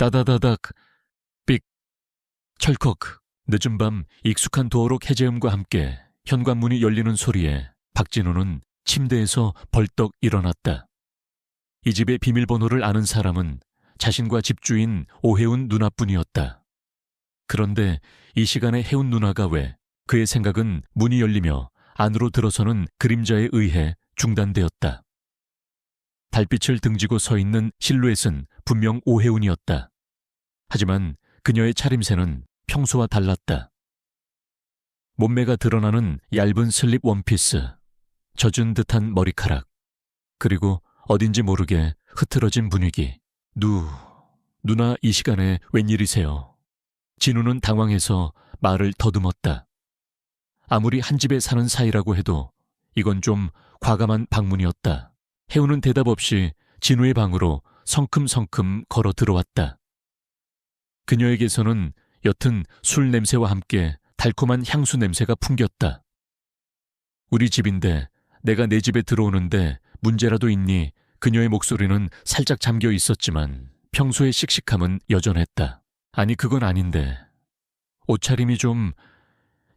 따다다닥, 삑, 철컥. 늦은 밤 익숙한 도어록 해제음과 함께 현관문이 열리는 소리에 박진우는 침대에서 벌떡 일어났다. 이 집의 비밀번호를 아는 사람은 자신과 집주인 오혜운 누나뿐이었다. 그런데 이 시간에 혜운 누나가 왜 그의 생각은 문이 열리며 안으로 들어서는 그림자에 의해 중단되었다. 달빛을 등지고 서 있는 실루엣은 분명 오혜운이었다. 하지만 그녀의 차림새는 평소와 달랐다. 몸매가 드러나는 얇은 슬립 원피스, 젖은 듯한 머리카락, 그리고 어딘지 모르게 흐트러진 분위기. 누나 이 시간에 웬일이세요? 진우는 당황해서 말을 더듬었다. 아무리 한 집에 사는 사이라고 해도 이건 좀 과감한 방문이었다. 혜우는 대답 없이 진우의 방으로 성큼성큼 걸어 들어왔다. 그녀에게서는 옅은 술 냄새와 함께 달콤한 향수 냄새가 풍겼다. 우리 집인데 내가 내 집에 들어오는데 문제라도 있니? 그녀의 목소리는 살짝 잠겨 있었지만 평소의 씩씩함은 여전했다. 아니 그건 아닌데. 옷차림이 좀...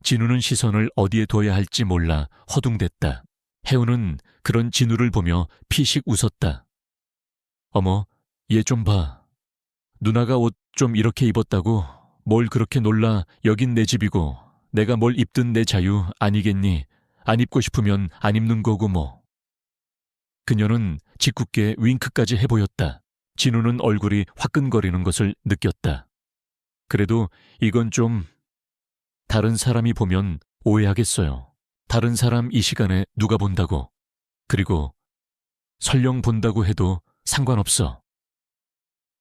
진우는 시선을 어디에 둬야 할지 몰라 허둥댔다. 혜우는 그런 진우를 보며 피식 웃었다. 어머, 얘 좀 봐. 누나가 옷 좀 이렇게 입었다고? 뭘 그렇게 놀라. 여긴 내 집이고 내가 뭘 입든 내 자유 아니겠니? 안 입고 싶으면 안 입는 거고 뭐. 그녀는 짓궂게 윙크까지 해보였다. 진우는 얼굴이 화끈거리는 것을 느꼈다. 그래도 이건 좀... 다른 사람이 보면 오해하겠어요. 다른 사람 이 시간에 누가 본다고. 그리고 설령 본다고 해도 상관없어.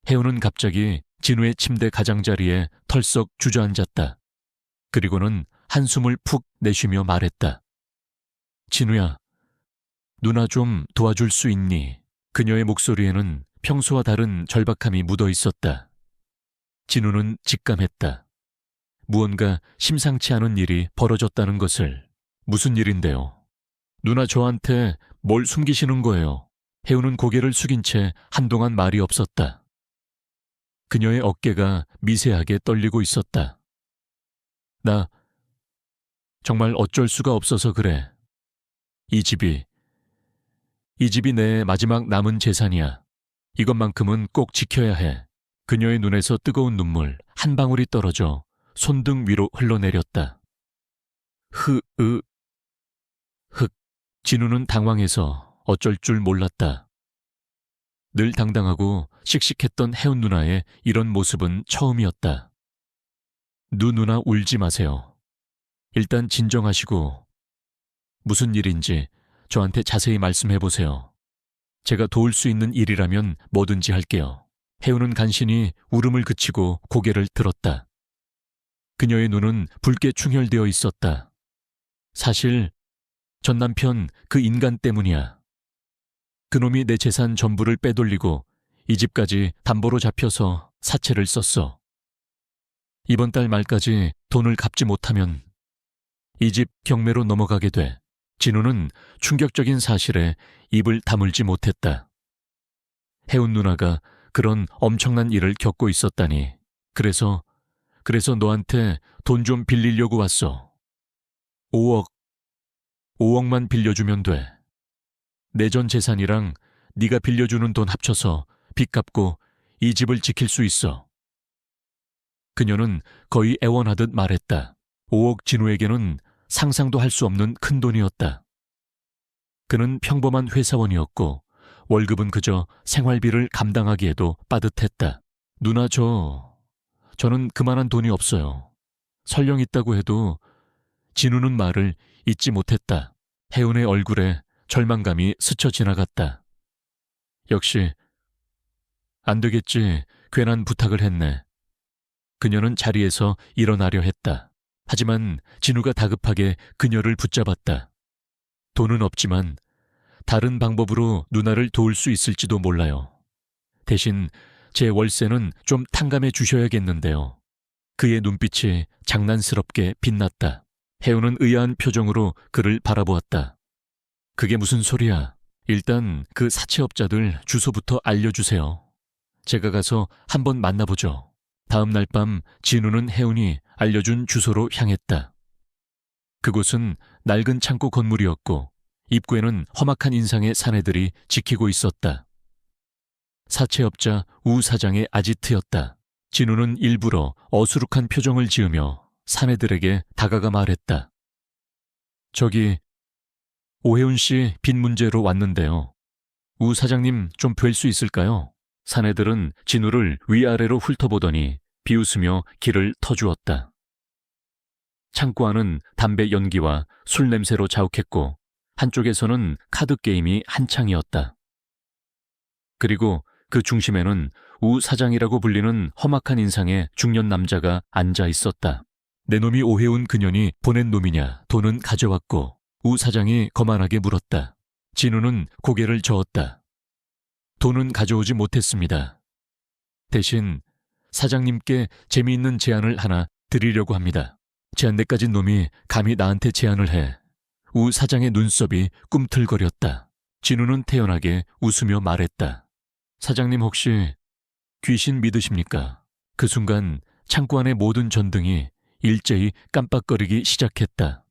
혜우는 갑자기 진우의 침대 가장자리에 털썩 주저앉았다. 그리고는 한숨을 푹 내쉬며 말했다. 진우야, 누나 좀 도와줄 수 있니? 그녀의 목소리에는 평소와 다른 절박함이 묻어 있었다. 진우는 직감했다. 무언가 심상치 않은 일이 벌어졌다는 것을. 무슨 일인데요? 누나 저한테 뭘 숨기시는 거예요? 혜우는 고개를 숙인 채 한동안 말이 없었다. 그녀의 어깨가 미세하게 떨리고 있었다. 나 정말 어쩔 수가 없어서 그래. 이 집이 내 마지막 남은 재산이야. 이것만큼은 꼭 지켜야 해. 그녀의 눈에서 뜨거운 눈물 한 방울이 떨어져 손등 위로 흘러내렸다. 진우는 당황해서 어쩔 줄 몰랐다. 늘 당당하고 씩씩했던 혜운 누나의 이런 모습은 처음이었다. 누나 울지 마세요. 일단 진정하시고 무슨 일인지 저한테 자세히 말씀해보세요. 제가 도울 수 있는 일이라면 뭐든지 할게요. 혜우는 간신히 울음을 그치고 고개를 들었다. 그녀의 눈은 붉게 충혈되어 있었다. 사실 전 남편 그 인간 때문이야. 그놈이 내 재산 전부를 빼돌리고 이 집까지 담보로 잡혀서 사채를 썼어. 이번 달 말까지 돈을 갚지 못하면 이 집 경매로 넘어가게 돼. 진우는 충격적인 사실에 입을 다물지 못했다. 혜운 누나가 그런 엄청난 일을 겪고 있었다니. 그래서 너한테 돈 좀 빌리려고 왔어. 5억만 빌려주면 돼. 내 전 재산이랑 네가 빌려주는 돈 합쳐서 빚 갚고 이 집을 지킬 수 있어. 그녀는 거의 애원하듯 말했다. 5억 진우에게는 상상도 할 수 없는 큰 돈이었다. 그는 평범한 회사원이었고 월급은 그저 생활비를 감당하기에도 빠듯했다. 누나 저는 그만한 돈이 없어요. 설령 있다고 해도. 진우는 말을 잇지 못했다. 혜운의 얼굴에 절망감이 스쳐 지나갔다. 역시 안 되겠지. 괜한 부탁을 했네. 그녀는 자리에서 일어나려 했다. 하지만 진우가 다급하게 그녀를 붙잡았다. 돈은 없지만 다른 방법으로 누나를 도울 수 있을지도 몰라요. 대신 제 월세는 좀 탕감해 주셔야겠는데요. 그의 눈빛이 장난스럽게 빛났다. 혜우는 의아한 표정으로 그를 바라보았다. 그게 무슨 소리야? 일단 그 사채업자들 주소부터 알려주세요. 제가 가서 한번 만나보죠. 다음 날 밤 진우는 혜운이 알려준 주소로 향했다. 그곳은 낡은 창고 건물이었고 입구에는 험악한 인상의 사내들이 지키고 있었다. 사채업자 우 사장의 아지트였다. 진우는 일부러 어수룩한 표정을 지으며 사내들에게 다가가 말했다. 저기 오혜운 씨 빚 문제로 왔는데요. 우 사장님 좀 뵐 수 있을까요? 사내들은 진우를 위아래로 훑어보더니 비웃으며 길을 터주었다. 창고 안은 담배 연기와 술 냄새로 자욱했고 한쪽에서는 카드 게임이 한창이었다. 그리고 그 중심에는 우 사장이라고 불리는 험악한 인상의 중년 남자가 앉아 있었다. 내 놈이 오해운 그년이 보낸 놈이냐? 돈은 가져왔고 우 사장이 거만하게 물었다. 진우는 고개를 저었다. 돈은 가져오지 못했습니다. 대신 사장님께 재미있는 제안을 하나 드리려고 합니다. 제안대 까진 놈이 감히 나한테 제안을 해. 우 사장의 눈썹이 꿈틀거렸다. 진우는 태연하게 웃으며 말했다. 사장님 혹시 귀신 믿으십니까? 그 순간 창고 안의 모든 전등이 일제히 깜빡거리기 시작했다.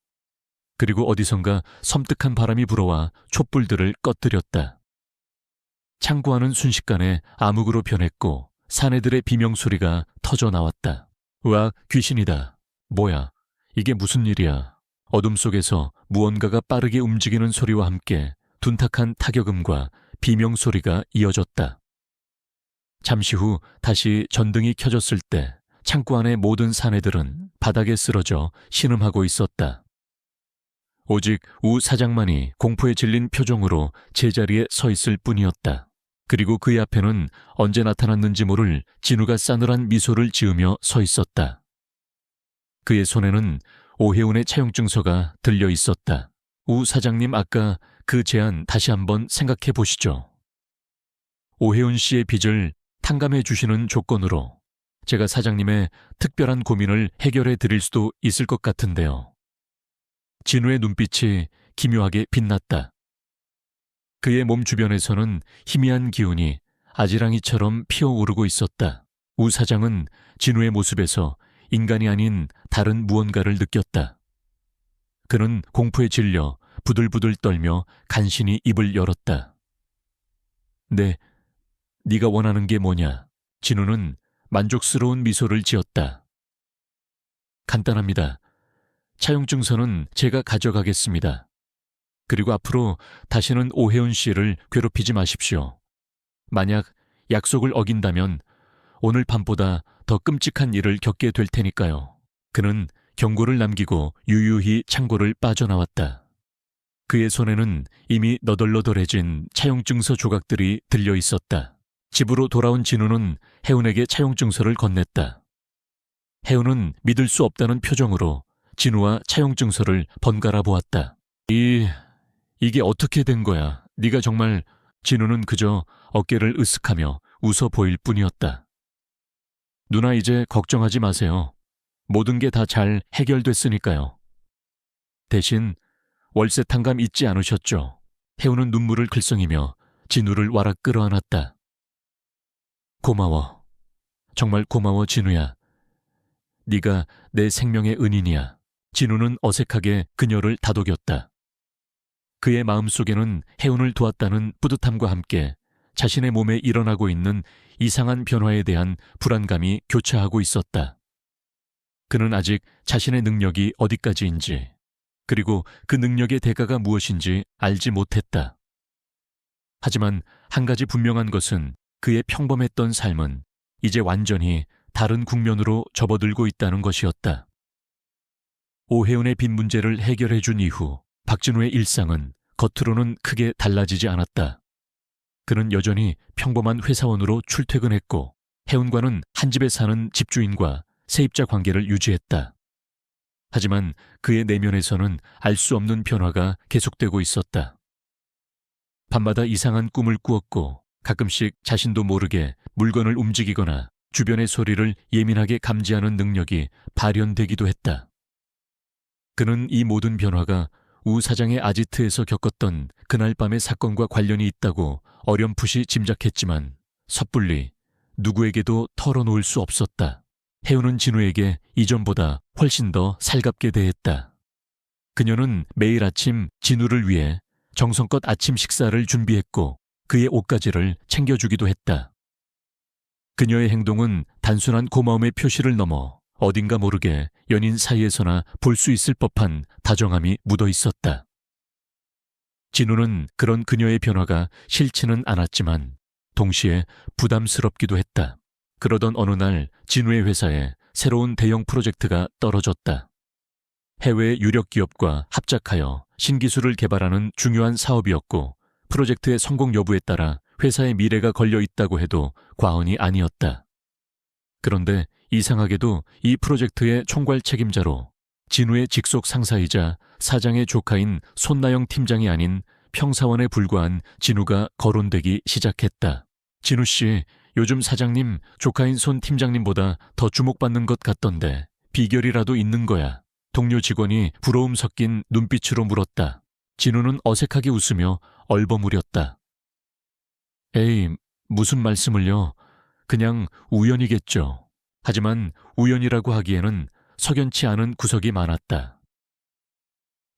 그리고 어디선가 섬뜩한 바람이 불어와 촛불들을 꺼뜨렸다. 창고 안은 순식간에 암흑으로 변했고 사내들의 비명소리가 터져 나왔다. 으악, 귀신이다. 뭐야, 이게 무슨 일이야. 어둠 속에서 무언가가 빠르게 움직이는 소리와 함께 둔탁한 타격음과 비명소리가 이어졌다. 잠시 후 다시 전등이 켜졌을 때 창고 안의 모든 사내들은 바닥에 쓰러져 신음하고 있었다. 오직 우 사장만이 공포에 질린 표정으로 제자리에 서 있을 뿐이었다. 그리고 그의 앞에는 언제 나타났는지 모를 진우가 싸늘한 미소를 지으며 서 있었다. 그의 손에는 오혜운의 차용증서가 들려 있었다. 우 사장님 아까 그 제안 다시 한번 생각해 보시죠. 오혜운 씨의 빚을 탕감해 주시는 조건으로 제가 사장님의 특별한 고민을 해결해 드릴 수도 있을 것 같은데요. 진우의 눈빛이 기묘하게 빛났다. 그의 몸 주변에서는 희미한 기운이 아지랑이처럼 피어오르고 있었다. 우 사장은 진우의 모습에서 인간이 아닌 다른 무언가를 느꼈다. 그는 공포에 질려 부들부들 떨며 간신히 입을 열었다. 네, 네가 원하는 게 뭐냐? 진우는 만족스러운 미소를 지었다. 간단합니다. 차용증서는 제가 가져가겠습니다. 그리고 앞으로 다시는 오혜운 씨를 괴롭히지 마십시오. 만약 약속을 어긴다면 오늘 밤보다 더 끔찍한 일을 겪게 될 테니까요. 그는 경고를 남기고 유유히 창고를 빠져나왔다. 그의 손에는 이미 너덜너덜해진 차용증서 조각들이 들려 있었다. 집으로 돌아온 진우는 혜운에게 차용증서를 건넸다. 혜운은 믿을 수 없다는 표정으로 진우와 차용증서를 번갈아 보았다. 이게 어떻게 된 거야? 네가 정말... 진우는 그저 어깨를 으쓱하며 웃어 보일 뿐이었다. 누나 이제 걱정하지 마세요. 모든 게 다 잘 해결됐으니까요. 대신 월세 탕감 잊지 않으셨죠? 혜우는 눈물을 글썽이며 진우를 와락 끌어안았다. 고마워. 정말 고마워 진우야. 네가 내 생명의 은인이야. 진우는 어색하게 그녀를 다독였다. 그의 마음속에는 혜운을 도왔다는 뿌듯함과 함께 자신의 몸에 일어나고 있는 이상한 변화에 대한 불안감이 교차하고 있었다. 그는 아직 자신의 능력이 어디까지인지, 그리고 그 능력의 대가가 무엇인지 알지 못했다. 하지만 한 가지 분명한 것은 그의 평범했던 삶은 이제 완전히 다른 국면으로 접어들고 있다는 것이었다. 오혜운의 빚 문제를 해결해 준 이후 박진우의 일상은 겉으로는 크게 달라지지 않았다. 그는 여전히 평범한 회사원으로 출퇴근했고 혜운과는 한 집에 사는 집주인과 세입자 관계를 유지했다. 하지만 그의 내면에서는 알 수 없는 변화가 계속되고 있었다. 밤마다 이상한 꿈을 꾸었고 가끔씩 자신도 모르게 물건을 움직이거나 주변의 소리를 예민하게 감지하는 능력이 발현되기도 했다. 그는 이 모든 변화가 우 사장의 아지트에서 겪었던 그날 밤의 사건과 관련이 있다고 어렴풋이 짐작했지만 섣불리 누구에게도 털어놓을 수 없었다. 혜우는 진우에게 이전보다 훨씬 더 살갑게 대했다. 그녀는 매일 아침 진우를 위해 정성껏 아침 식사를 준비했고 그의 옷가지를 챙겨주기도 했다. 그녀의 행동은 단순한 고마움의 표시를 넘어 어딘가 모르게 연인 사이에서나 볼 수 있을 법한 다정함이 묻어 있었다. 진우는 그런 그녀의 변화가 싫지는 않았지만 동시에 부담스럽기도 했다. 그러던 어느 날 진우의 회사에 새로운 대형 프로젝트가 떨어졌다. 해외 유력 기업과 합작하여 신기술을 개발하는 중요한 사업이었고 프로젝트의 성공 여부에 따라 회사의 미래가 걸려 있다고 해도 과언이 아니었다. 그런데 이상하게도 이 프로젝트의 총괄 책임자로 진우의 직속 상사이자 사장의 조카인 손나영 팀장이 아닌 평사원에 불과한 진우가 거론되기 시작했다. 진우 씨, 요즘 사장님 조카인 손 팀장님보다 더 주목받는 것 같던데 비결이라도 있는 거야. 동료 직원이 부러움 섞인 눈빛으로 물었다. 진우는 어색하게 웃으며 얼버무렸다. 에이, 무슨 말씀을요? 그냥 우연이겠죠. 하지만 우연이라고 하기에는 석연치 않은 구석이 많았다.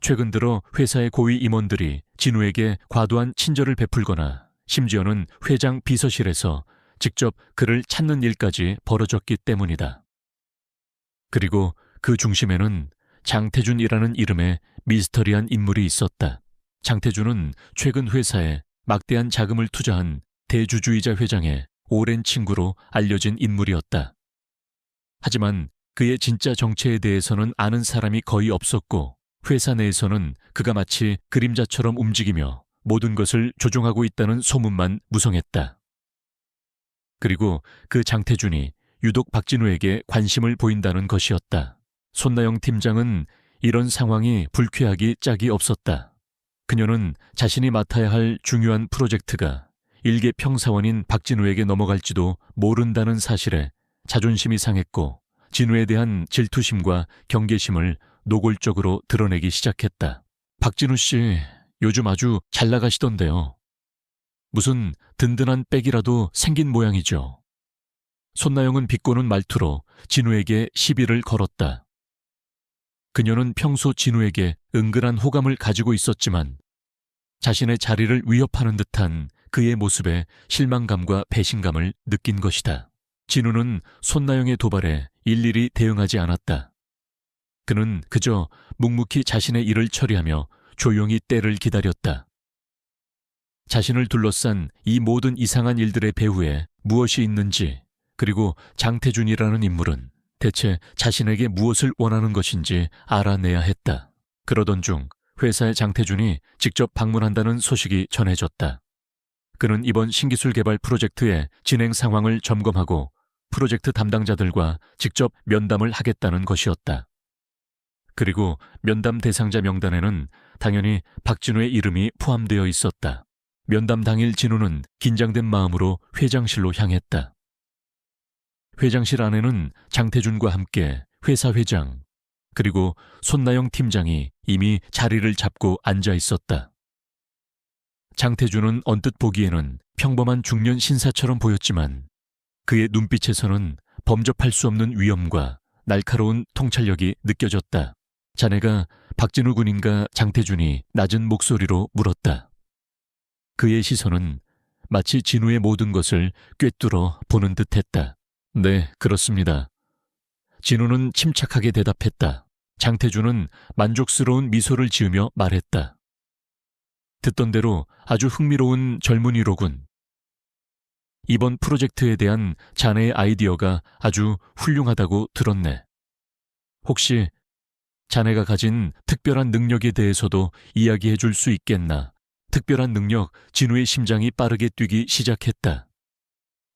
최근 들어 회사의 고위 임원들이 진우에게 과도한 친절을 베풀거나 심지어는 회장 비서실에서 직접 그를 찾는 일까지 벌어졌기 때문이다. 그리고 그 중심에는 장태준이라는 이름의 미스터리한 인물이 있었다. 장태준은 최근 회사에 막대한 자금을 투자한 대주주이자 회장의 오랜 친구로 알려진 인물이었다. 하지만 그의 진짜 정체에 대해서는 아는 사람이 거의 없었고 회사 내에서는 그가 마치 그림자처럼 움직이며 모든 것을 조종하고 있다는 소문만 무성했다. 그리고 그 장태준이 유독 박진우에게 관심을 보인다는 것이었다. 손나영 팀장은 이런 상황이 불쾌하기 짝이 없었다. 그녀는 자신이 맡아야 할 중요한 프로젝트가 일개 평사원인 박진우에게 넘어갈지도 모른다는 사실에 자존심이 상했고 진우에 대한 질투심과 경계심을 노골적으로 드러내기 시작했다. 박진우 씨, 요즘 아주 잘 나가시던데요. 무슨 든든한 백이라도 생긴 모양이죠. 손나영은 비꼬는 말투로 진우에게 시비를 걸었다. 그녀는 평소 진우에게 은근한 호감을 가지고 있었지만 자신의 자리를 위협하는 듯한 그의 모습에 실망감과 배신감을 느낀 것이다. 진우는 손나영의 도발에 일일이 대응하지 않았다. 그는 그저 묵묵히 자신의 일을 처리하며 조용히 때를 기다렸다. 자신을 둘러싼 이 모든 이상한 일들의 배후에 무엇이 있는지, 그리고 장태준이라는 인물은 대체 자신에게 무엇을 원하는 것인지 알아내야 했다. 그러던 중 회사의 장태준이 직접 방문한다는 소식이 전해졌다. 그는 이번 신기술 개발 프로젝트의 진행 상황을 점검하고 프로젝트 담당자들과 직접 면담을 하겠다는 것이었다. 그리고 면담 대상자 명단에는 당연히 박진우의 이름이 포함되어 있었다. 면담 당일 진우는 긴장된 마음으로 회장실로 향했다. 회장실 안에는 장태준과 함께 회사 회장, 그리고 손나영 팀장이 이미 자리를 잡고 앉아 있었다. 장태준은 언뜻 보기에는 평범한 중년 신사처럼 보였지만 그의 눈빛에서는 범접할 수 없는 위엄과 날카로운 통찰력이 느껴졌다. 자네가 박진우 군인가? 장태준이 낮은 목소리로 물었다. 그의 시선은 마치 진우의 모든 것을 꿰뚫어 보는 듯했다. 네, 그렇습니다. 진우는 침착하게 대답했다. 장태준은 만족스러운 미소를 지으며 말했다. 듣던 대로 아주 흥미로운 젊은이로군. 이번 프로젝트에 대한 자네의 아이디어가 아주 훌륭하다고 들었네. 혹시 자네가 가진 특별한 능력에 대해서도 이야기해 줄 수 있겠나? 특별한 능력, 진우의 심장이 빠르게 뛰기 시작했다.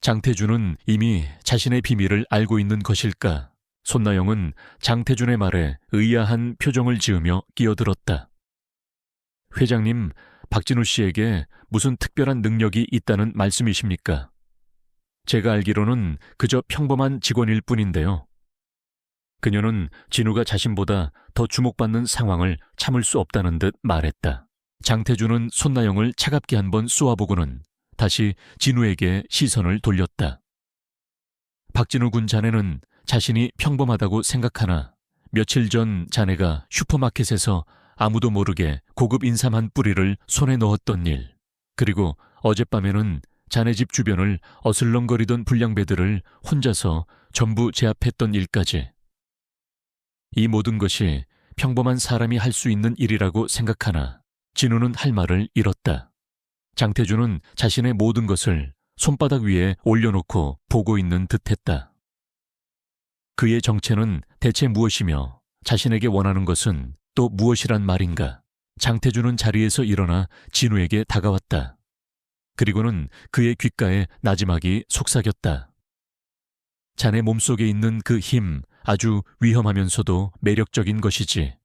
장태준은 이미 자신의 비밀을 알고 있는 것일까? 손나영은 장태준의 말에 의아한 표정을 지으며 끼어들었다. 회장님, 박진우 씨에게 무슨 특별한 능력이 있다는 말씀이십니까? 제가 알기로는 그저 평범한 직원일 뿐인데요. 그녀는 진우가 자신보다 더 주목받는 상황을 참을 수 없다는 듯 말했다. 장태준은 손나영을 차갑게 한번 쏘아보고는 다시 진우에게 시선을 돌렸다. 박진우 군 자네는 자신이 평범하다고 생각하나 며칠 전 자네가 슈퍼마켓에서 아무도 모르게 고급 인삼 한 뿌리를 손에 넣었던 일, 그리고 어젯밤에는 자네 집 주변을 어슬렁거리던 불량배들을 혼자서 전부 제압했던 일까지. 이 모든 것이 평범한 사람이 할 수 있는 일이라고 생각하나 진우는 할 말을 잃었다. 장태준은 자신의 모든 것을 손바닥 위에 올려놓고 보고 있는 듯했다. 그의 정체는 대체 무엇이며 자신에게 원하는 것은 또 무엇이란 말인가? 장태준은 자리에서 일어나 진우에게 다가왔다. 그리고는 그의 귓가에 나지막이 속삭였다. 자네 몸속에 있는 그 힘, 아주 위험하면서도 매력적인 것이지.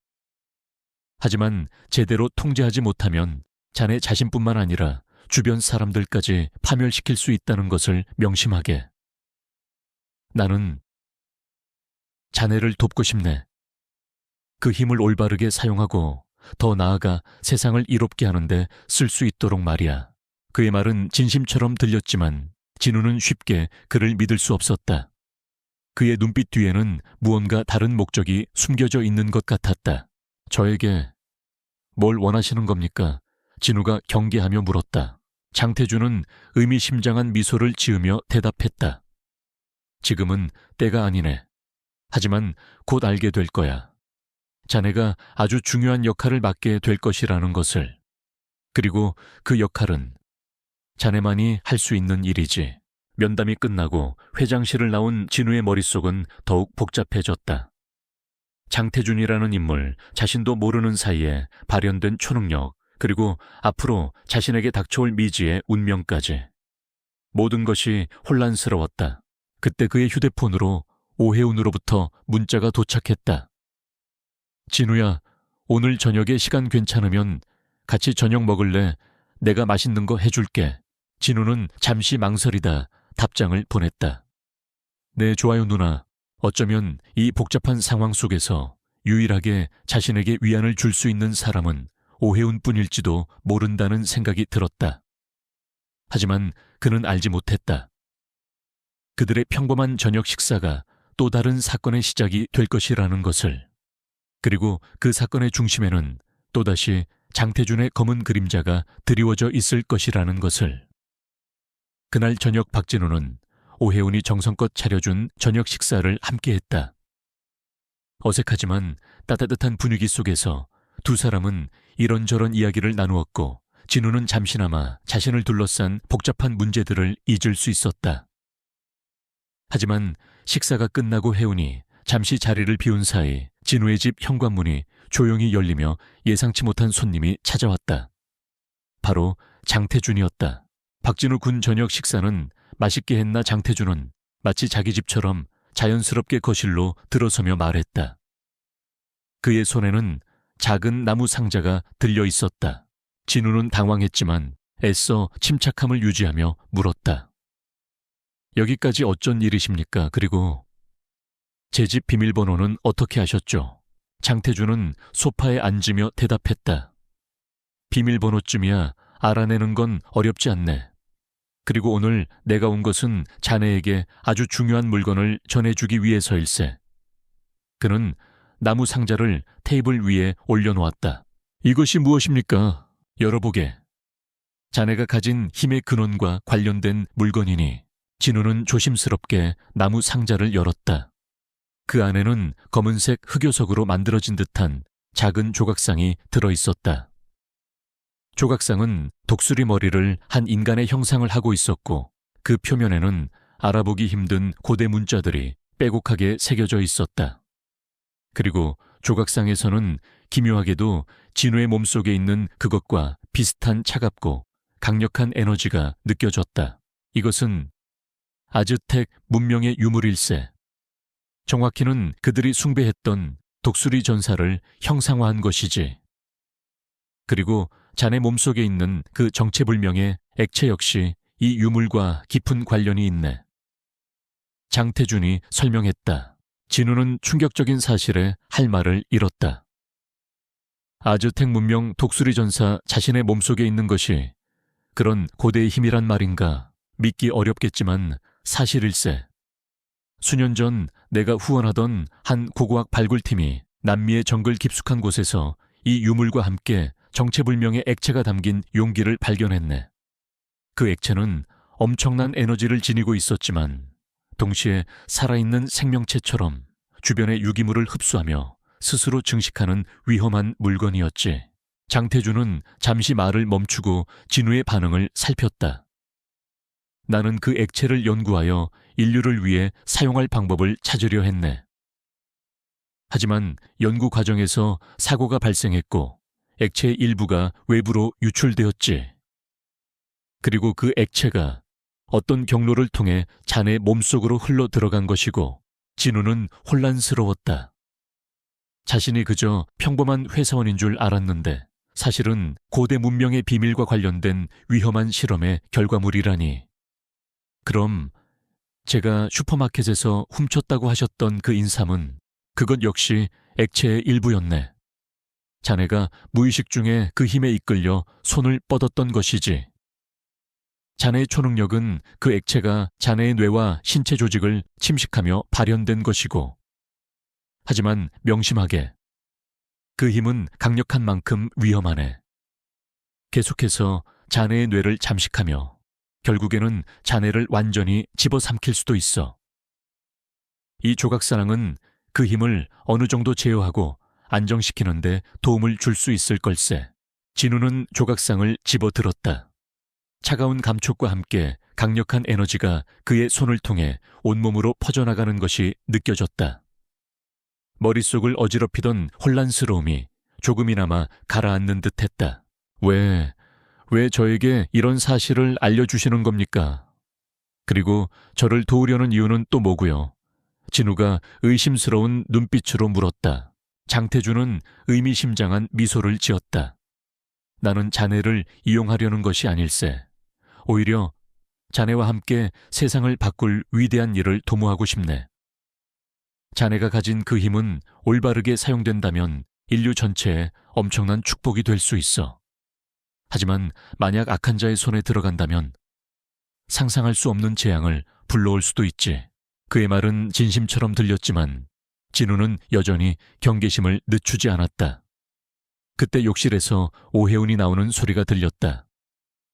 하지만 제대로 통제하지 못하면 자네 자신뿐만 아니라 주변 사람들까지 파멸시킬 수 있다는 것을 명심하게. 나는 자네를 돕고 싶네. 그 힘을 올바르게 사용하고 더 나아가 세상을 이롭게 하는데 쓸 수 있도록 말이야. 그의 말은 진심처럼 들렸지만 진우는 쉽게 그를 믿을 수 없었다. 그의 눈빛 뒤에는 무언가 다른 목적이 숨겨져 있는 것 같았다. 저에게 뭘 원하시는 겁니까? 진우가 경계하며 물었다. 장태준은 의미심장한 미소를 지으며 대답했다. 지금은 때가 아니네. 하지만 곧 알게 될 거야. 자네가 아주 중요한 역할을 맡게 될 것이라는 것을. 그리고 그 역할은 자네만이 할 수 있는 일이지. 면담이 끝나고 회장실을 나온 진우의 머릿속은 더욱 복잡해졌다. 장태준이라는 인물, 자신도 모르는 사이에 발현된 초능력, 그리고 앞으로 자신에게 닥쳐올 미지의 운명까지. 모든 것이 혼란스러웠다. 그때 그의 휴대폰으로 오혜운으로부터 문자가 도착했다. 진우야, 오늘 저녁에 시간 괜찮으면 같이 저녁 먹을래? 내가 맛있는 거 해줄게. 진우는 잠시 망설이다 답장을 보냈다. 네, 좋아요 누나. 어쩌면 이 복잡한 상황 속에서 유일하게 자신에게 위안을 줄 수 있는 사람은 오혜운뿐일지도 모른다는 생각이 들었다. 하지만 그는 알지 못했다. 그들의 평범한 저녁 식사가 또 다른 사건의 시작이 될 것이라는 것을. 그리고 그 사건의 중심에는 또다시 장태준의 검은 그림자가 드리워져 있을 것이라는 것을. 그날 저녁 박진우는 오혜운이 정성껏 차려준 저녁 식사를 함께했다. 어색하지만 따뜻한 분위기 속에서 두 사람은 이런저런 이야기를 나누었고 진우는 잠시나마 자신을 둘러싼 복잡한 문제들을 잊을 수 있었다. 하지만 식사가 끝나고 혜운이 잠시 자리를 비운 사이 진우의 집 현관문이 조용히 열리며 예상치 못한 손님이 찾아왔다. 바로 장태준이었다. 박진우 군 저녁 식사는 맛있게 했나? 장태준은 마치 자기 집처럼 자연스럽게 거실로 들어서며 말했다. 그의 손에는 작은 나무 상자가 들려 있었다. 진우는 당황했지만 애써 침착함을 유지하며 물었다. 여기까지 어쩐 일이십니까? 그리고 제 집 비밀번호는 어떻게 아셨죠? 장태준은 소파에 앉으며 대답했다. 비밀번호쯤이야 알아내는 건 어렵지 않네. 그리고 오늘 내가 온 것은 자네에게 아주 중요한 물건을 전해주기 위해서일세. 그는 나무 상자를 테이블 위에 올려놓았다. 이것이 무엇입니까? 열어보게. 자네가 가진 힘의 근원과 관련된 물건이니. 진우는 조심스럽게 나무 상자를 열었다. 그 안에는 검은색 흑요석으로 만들어진 듯한 작은 조각상이 들어있었다. 조각상은 독수리 머리를 한 인간의 형상을 하고 있었고 그 표면에는 알아보기 힘든 고대 문자들이 빼곡하게 새겨져 있었다. 그리고 조각상에서는 기묘하게도 진우의 몸속에 있는 그것과 비슷한 차갑고 강력한 에너지가 느껴졌다. 이것은 아즈텍 문명의 유물일세. 정확히는 그들이 숭배했던 독수리 전사를 형상화한 것이지. 그리고 자네 몸속에 있는 그 정체불명의 액체 역시 이 유물과 깊은 관련이 있네. 장태준이 설명했다. 진우는 충격적인 사실에 할 말을 잃었다. 아즈텍 문명 독수리 전사 자신의 몸속에 있는 것이 그런 고대의 힘이란 말인가? 믿기 어렵겠지만 사실일세. 수년 전 내가 후원하던 한 고고학 발굴팀이 남미의 정글 깊숙한 곳에서 이 유물과 함께 정체불명의 액체가 담긴 용기를 발견했네. 그 액체는 엄청난 에너지를 지니고 있었지만 동시에 살아있는 생명체처럼 주변의 유기물을 흡수하며 스스로 증식하는 위험한 물건이었지. 장태준은 잠시 말을 멈추고 진우의 반응을 살폈다. 나는 그 액체를 연구하여 인류를 위해 사용할 방법을 찾으려 했네. 하지만 연구 과정에서 사고가 발생했고 액체의 일부가 외부로 유출되었지. 그리고 그 액체가 어떤 경로를 통해 자네 몸속으로 흘러 들어간 것이고 진우는 혼란스러웠다. 자신이 그저 평범한 회사원인 줄 알았는데 사실은 고대 문명의 비밀과 관련된 위험한 실험의 결과물이라니. 그럼 제가 슈퍼마켓에서 훔쳤다고 하셨던 그 인삼은 그것 역시 액체의 일부였네. 자네가 무의식 중에 그 힘에 이끌려 손을 뻗었던 것이지. 자네의 초능력은 그 액체가 자네의 뇌와 신체 조직을 침식하며 발현된 것이고, 하지만 명심하게, 그 힘은 강력한 만큼 위험하네. 계속해서 자네의 뇌를 잠식하며 결국에는 자네를 완전히 집어삼킬 수도 있어. 이 조각사랑은 그 힘을 어느 정도 제어하고 안정시키는데 도움을 줄 수 있을 걸세. 진우는 조각상을 집어들었다. 차가운 감촉과 함께 강력한 에너지가 그의 손을 통해 온몸으로 퍼져나가는 것이 느껴졌다. 머릿속을 어지럽히던 혼란스러움이 조금이나마 가라앉는 듯했다. 왜 저에게 이런 사실을 알려주시는 겁니까? 그리고 저를 도우려는 이유는 또 뭐고요? 진우가 의심스러운 눈빛으로 물었다. 장태준은 의미심장한 미소를 지었다. 나는 자네를 이용하려는 것이 아닐세. 오히려 자네와 함께 세상을 바꿀 위대한 일을 도모하고 싶네. 자네가 가진 그 힘은 올바르게 사용된다면 인류 전체에 엄청난 축복이 될 수 있어. 하지만 만약 악한 자의 손에 들어간다면 상상할 수 없는 재앙을 불러올 수도 있지. 그의 말은 진심처럼 들렸지만 진우는 여전히 경계심을 늦추지 않았다. 그때 욕실에서 오해운이 나오는 소리가 들렸다.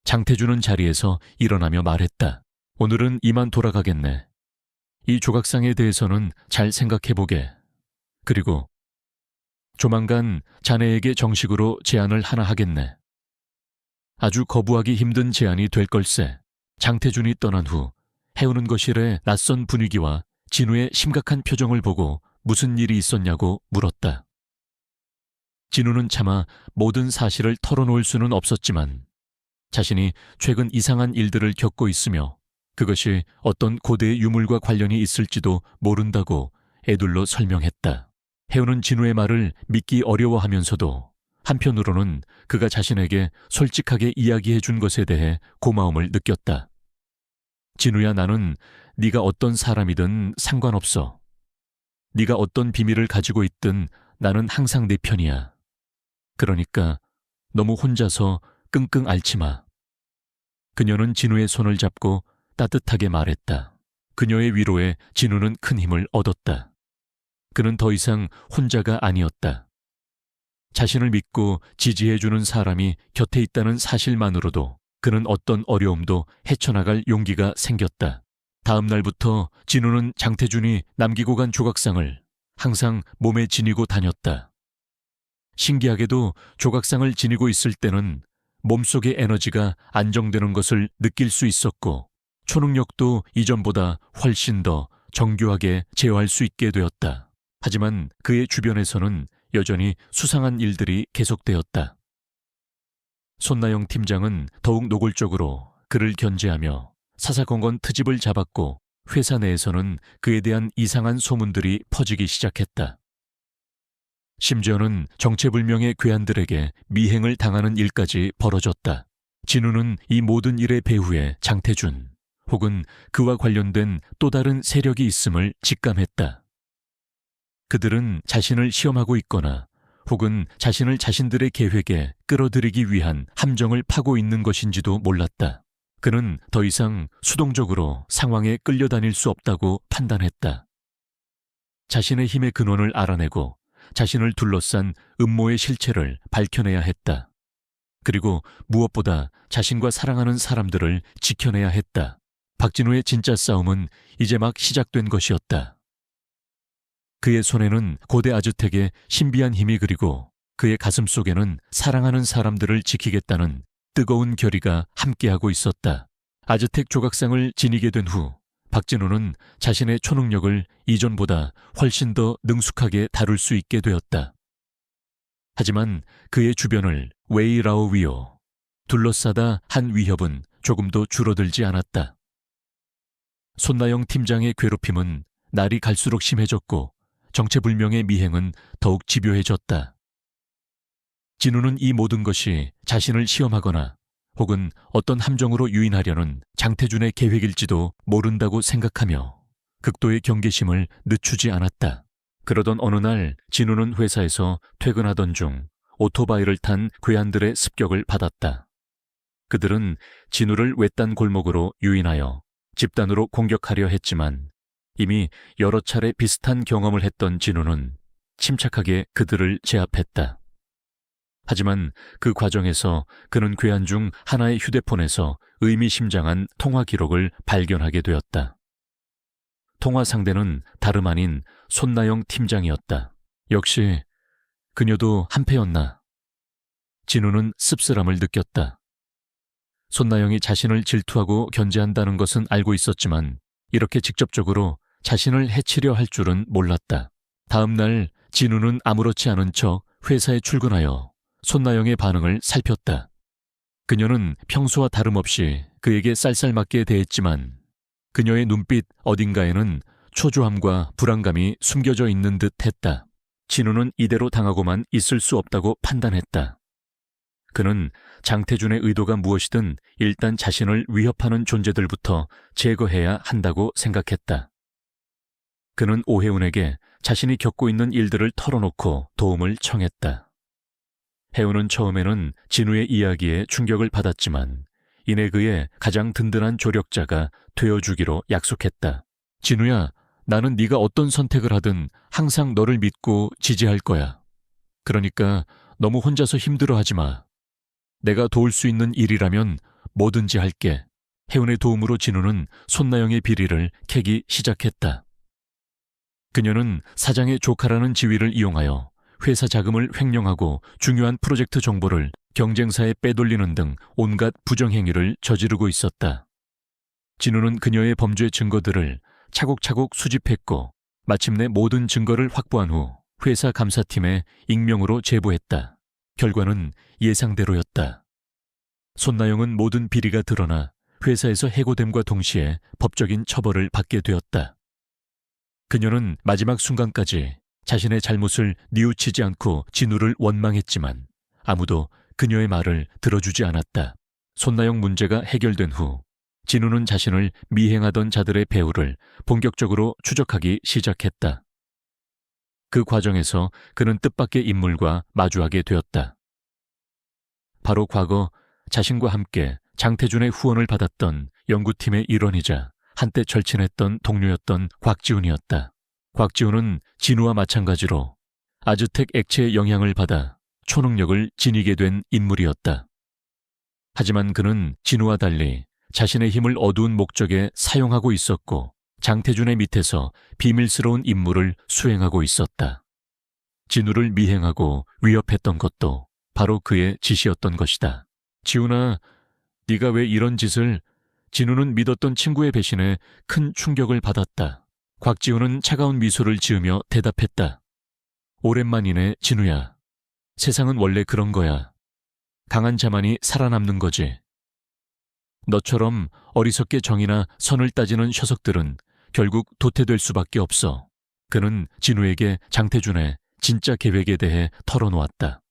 장태준은 자리에서 일어나며 말했다. 오늘은 이만 돌아가겠네. 이 조각상에 대해서는 잘 생각해보게. 그리고 조만간 자네에게 정식으로 제안을 하나 하겠네. 아주 거부하기 힘든 제안이 될 걸세. 장태준이 떠난 후 해우는 거실의 낯선 분위기와 진우의 심각한 표정을 보고 무슨 일이 있었냐고 물었다. 진우는 차마 모든 사실을 털어놓을 수는 없었지만 자신이 최근 이상한 일들을 겪고 있으며 그것이 어떤 고대의 유물과 관련이 있을지도 모른다고 애둘러 설명했다. 해우는 진우의 말을 믿기 어려워하면서도 한편으로는 그가 자신에게 솔직하게 이야기해 준 것에 대해 고마움을 느꼈다. 진우야, 나는 네가 어떤 사람이든 상관없어. 네가 어떤 비밀을 가지고 있든 나는 항상 네 편이야. 그러니까 너무 혼자서 끙끙 앓지 마. 그녀는 진우의 손을 잡고 따뜻하게 말했다. 그녀의 위로에 진우는 큰 힘을 얻었다. 그는 더 이상 혼자가 아니었다. 자신을 믿고 지지해주는 사람이 곁에 있다는 사실만으로도 그는 어떤 어려움도 헤쳐나갈 용기가 생겼다. 다음 날부터 진우는 장태준이 남기고 간 조각상을 항상 몸에 지니고 다녔다. 신기하게도 조각상을 지니고 있을 때는 몸속의 에너지가 안정되는 것을 느낄 수 있었고 초능력도 이전보다 훨씬 더 정교하게 제어할 수 있게 되었다. 하지만 그의 주변에서는 여전히 수상한 일들이 계속되었다. 손나영 팀장은 더욱 노골적으로 그를 견제하며 사사건건 트집을 잡았고 회사 내에서는 그에 대한 이상한 소문들이 퍼지기 시작했다. 심지어는 정체불명의 괴한들에게 미행을 당하는 일까지 벌어졌다. 진우는 이 모든 일의 배후에 장태준 혹은 그와 관련된 또 다른 세력이 있음을 직감했다. 그들은 자신을 시험하고 있거나 혹은 자신을 자신들의 계획에 끌어들이기 위한 함정을 파고 있는 것인지도 몰랐다. 그는 더 이상 수동적으로 상황에 끌려다닐 수 없다고 판단했다. 자신의 힘의 근원을 알아내고 자신을 둘러싼 음모의 실체를 밝혀내야 했다. 그리고 무엇보다 자신과 사랑하는 사람들을 지켜내야 했다. 박진우의 진짜 싸움은 이제 막 시작된 것이었다. 그의 손에는 고대 아즈텍의 신비한 힘이, 그리고 그의 가슴 속에는 사랑하는 사람들을 지키겠다는 뜨거운 결의가 함께하고 있었다. 아즈텍 조각상을 지니게 된 후 박진우는 자신의 초능력을 이전보다 훨씬 더 능숙하게 다룰 수 있게 되었다. 하지만 그의 주변을 웨이라오위오 둘러싸다 한 위협은 조금도 줄어들지 않았다. 손나영 팀장의 괴롭힘은 날이 갈수록 심해졌고 정체불명의 미행은 더욱 집요해졌다. 진우는 이 모든 것이 자신을 시험하거나 혹은 어떤 함정으로 유인하려는 장태준의 계획일지도 모른다고 생각하며 극도의 경계심을 늦추지 않았다. 그러던 어느 날 진우는 회사에서 퇴근하던 중 오토바이를 탄 괴한들의 습격을 받았다. 그들은 진우를 외딴 골목으로 유인하여 집단으로 공격하려 했지만 이미 여러 차례 비슷한 경험을 했던 진우는 침착하게 그들을 제압했다. 하지만 그 과정에서 그는 괴한 중 하나의 휴대폰에서 의미심장한 통화 기록을 발견하게 되었다. 통화 상대는 다름 아닌 손나영 팀장이었다. 역시 그녀도 한패였나. 진우는 씁쓸함을 느꼈다. 손나영이 자신을 질투하고 견제한다는 것은 알고 있었지만 이렇게 직접적으로 자신을 해치려 할 줄은 몰랐다. 다음 날 진우는 아무렇지 않은 척 회사에 출근하여 손나영의 반응을 살폈다. 그녀는 평소와 다름없이 그에게 쌀쌀맞게 대했지만 그녀의 눈빛 어딘가에는 초조함과 불안감이 숨겨져 있는 듯 했다. 진우는 이대로 당하고만 있을 수 없다고 판단했다. 그는 장태준의 의도가 무엇이든 일단 자신을 위협하는 존재들부터 제거해야 한다고 생각했다. 그는 오혜운에게 자신이 겪고 있는 일들을 털어놓고 도움을 청했다. 혜운은 처음에는 진우의 이야기에 충격을 받았지만 이내 그의 가장 든든한 조력자가 되어주기로 약속했다. 진우야, 나는 네가 어떤 선택을 하든 항상 너를 믿고 지지할 거야. 그러니까 너무 혼자서 힘들어하지 마. 내가 도울 수 있는 일이라면 뭐든지 할게. 혜운의 도움으로 진우는 손나영의 비리를 캐기 시작했다. 그녀는 사장의 조카라는 지위를 이용하여 회사 자금을 횡령하고 중요한 프로젝트 정보를 경쟁사에 빼돌리는 등 온갖 부정행위를 저지르고 있었다. 진우는 그녀의 범죄 증거들을 차곡차곡 수집했고 마침내 모든 증거를 확보한 후 회사 감사팀에 익명으로 제보했다. 결과는 예상대로였다. 손나영은 모든 비리가 드러나 회사에서 해고됨과 동시에 법적인 처벌을 받게 되었다. 그녀는 마지막 순간까지 자신의 잘못을 뉘우치지 않고 진우를 원망했지만 아무도 그녀의 말을 들어주지 않았다. 손나영 문제가 해결된 후 진우는 자신을 미행하던 자들의 배후를 본격적으로 추적하기 시작했다. 그 과정에서 그는 뜻밖의 인물과 마주하게 되었다. 바로 과거 자신과 함께 장태준의 후원을 받았던 연구팀의 일원이자 한때 절친했던 동료였던 곽지훈이었다. 곽지훈은 진우와 마찬가지로 아즈텍 액체의 영향을 받아 초능력을 지니게 된 인물이었다. 하지만 그는 진우와 달리 자신의 힘을 어두운 목적에 사용하고 있었고 장태준의 밑에서 비밀스러운 임무를 수행하고 있었다. 진우를 미행하고 위협했던 것도 바로 그의 짓이었던 것이다. 지훈아, 네가 왜 이런 짓을... 진우는 믿었던 친구의 배신에 큰 충격을 받았다. 곽지훈은 차가운 미소를 지으며 대답했다. 오랜만이네, 진우야. 세상은 원래 그런 거야. 강한 자만이 살아남는 거지. 너처럼 어리석게 정의나 선을 따지는 셔석들은 결국 도태될 수밖에 없어. 그는 진우에게 장태준의 진짜 계획에 대해 털어놓았다.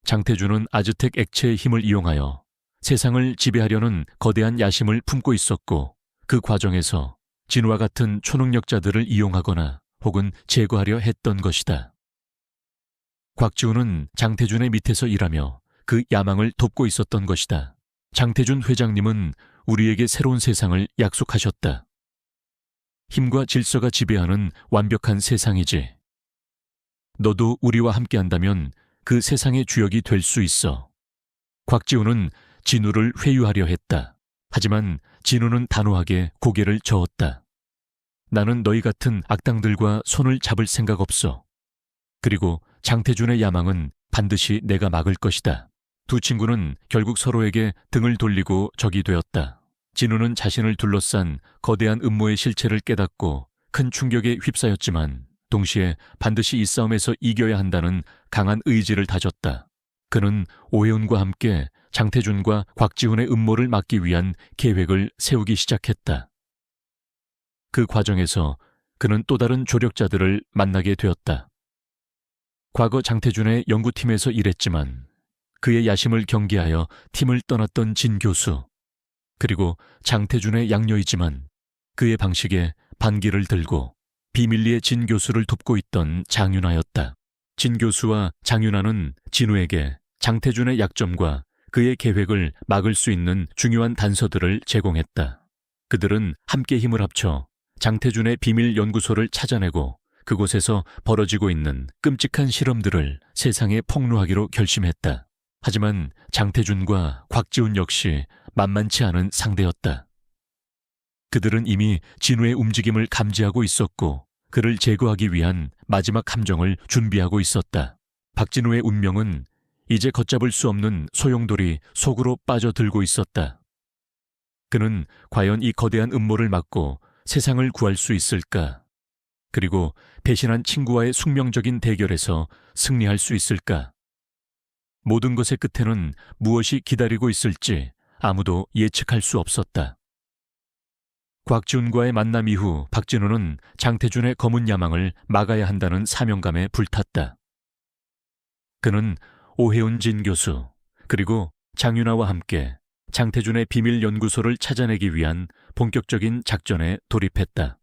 장태준은 아즈텍 액체의 힘을 이용하여 세상을 지배하려는 거대한 야심을 품고 있었고 그 과정에서 진우와 같은 초능력자들을 이용하거나 혹은 제거하려 했던 것이다. 곽지훈은 장태준의 밑에서 일하며 그 야망을 돕고 있었던 것이다. 장태준 회장님은 우리에게 새로운 세상을 약속하셨다. 힘과 질서가 지배하는 완벽한 세상이지. 너도 우리와 함께한다면 그 세상의 주역이 될 수 있어. 곽지훈은 진우를 회유하려 했다. 하지만 진우는 단호하게 고개를 저었다. 나는 너희 같은 악당들과 손을 잡을 생각 없어. 그리고 장태준의 야망은 반드시 내가 막을 것이다. 두 친구는 결국 서로에게 등을 돌리고 적이 되었다. 진우는 자신을 둘러싼 거대한 음모의 실체를 깨닫고 큰 충격에 휩싸였지만 동시에 반드시 이 싸움에서 이겨야 한다는 강한 의지를 다졌다. 그는 오해훈과 함께 장태준과 곽지훈의 음모를 막기 위한 계획을 세우기 시작했다. 그 과정에서 그는 또 다른 조력자들을 만나게 되었다. 과거 장태준의 연구팀에서 일했지만 그의 야심을 경계하여 팀을 떠났던 진 교수, 그리고 장태준의 양녀이지만 그의 방식에 반기를 들고 비밀리에 진 교수를 돕고 있던 장윤아였다. 진 교수와 장윤아는 진우에게 장태준의 약점과 그의 계획을 막을 수 있는 중요한 단서들을 제공했다. 그들은 함께 힘을 합쳐 장태준의 비밀 연구소를 찾아내고 그곳에서 벌어지고 있는 끔찍한 실험들을 세상에 폭로하기로 결심했다. 하지만 장태준과 곽지훈 역시 만만치 않은 상대였다. 그들은 이미 진우의 움직임을 감지하고 있었고 그를 제거하기 위한 마지막 함정을 준비하고 있었다. 박진우의 운명은 이제 걷잡을 수 없는 소용돌이 속으로 빠져들고 있었다. 그는 과연 이 거대한 음모를 막고 세상을 구할 수 있을까? 그리고 배신한 친구와의 숙명적인 대결에서 승리할 수 있을까? 모든 것의 끝에는 무엇이 기다리고 있을지 아무도 예측할 수 없었다. 곽지훈과의 만남 이후 박진우는 장태준의 검은 야망을 막아야 한다는 사명감에 불탔다. 그는 오해훈 진 교수 그리고 장윤아와 함께 장태준의 비밀 연구소를 찾아내기 위한 본격적인 작전에 돌입했다.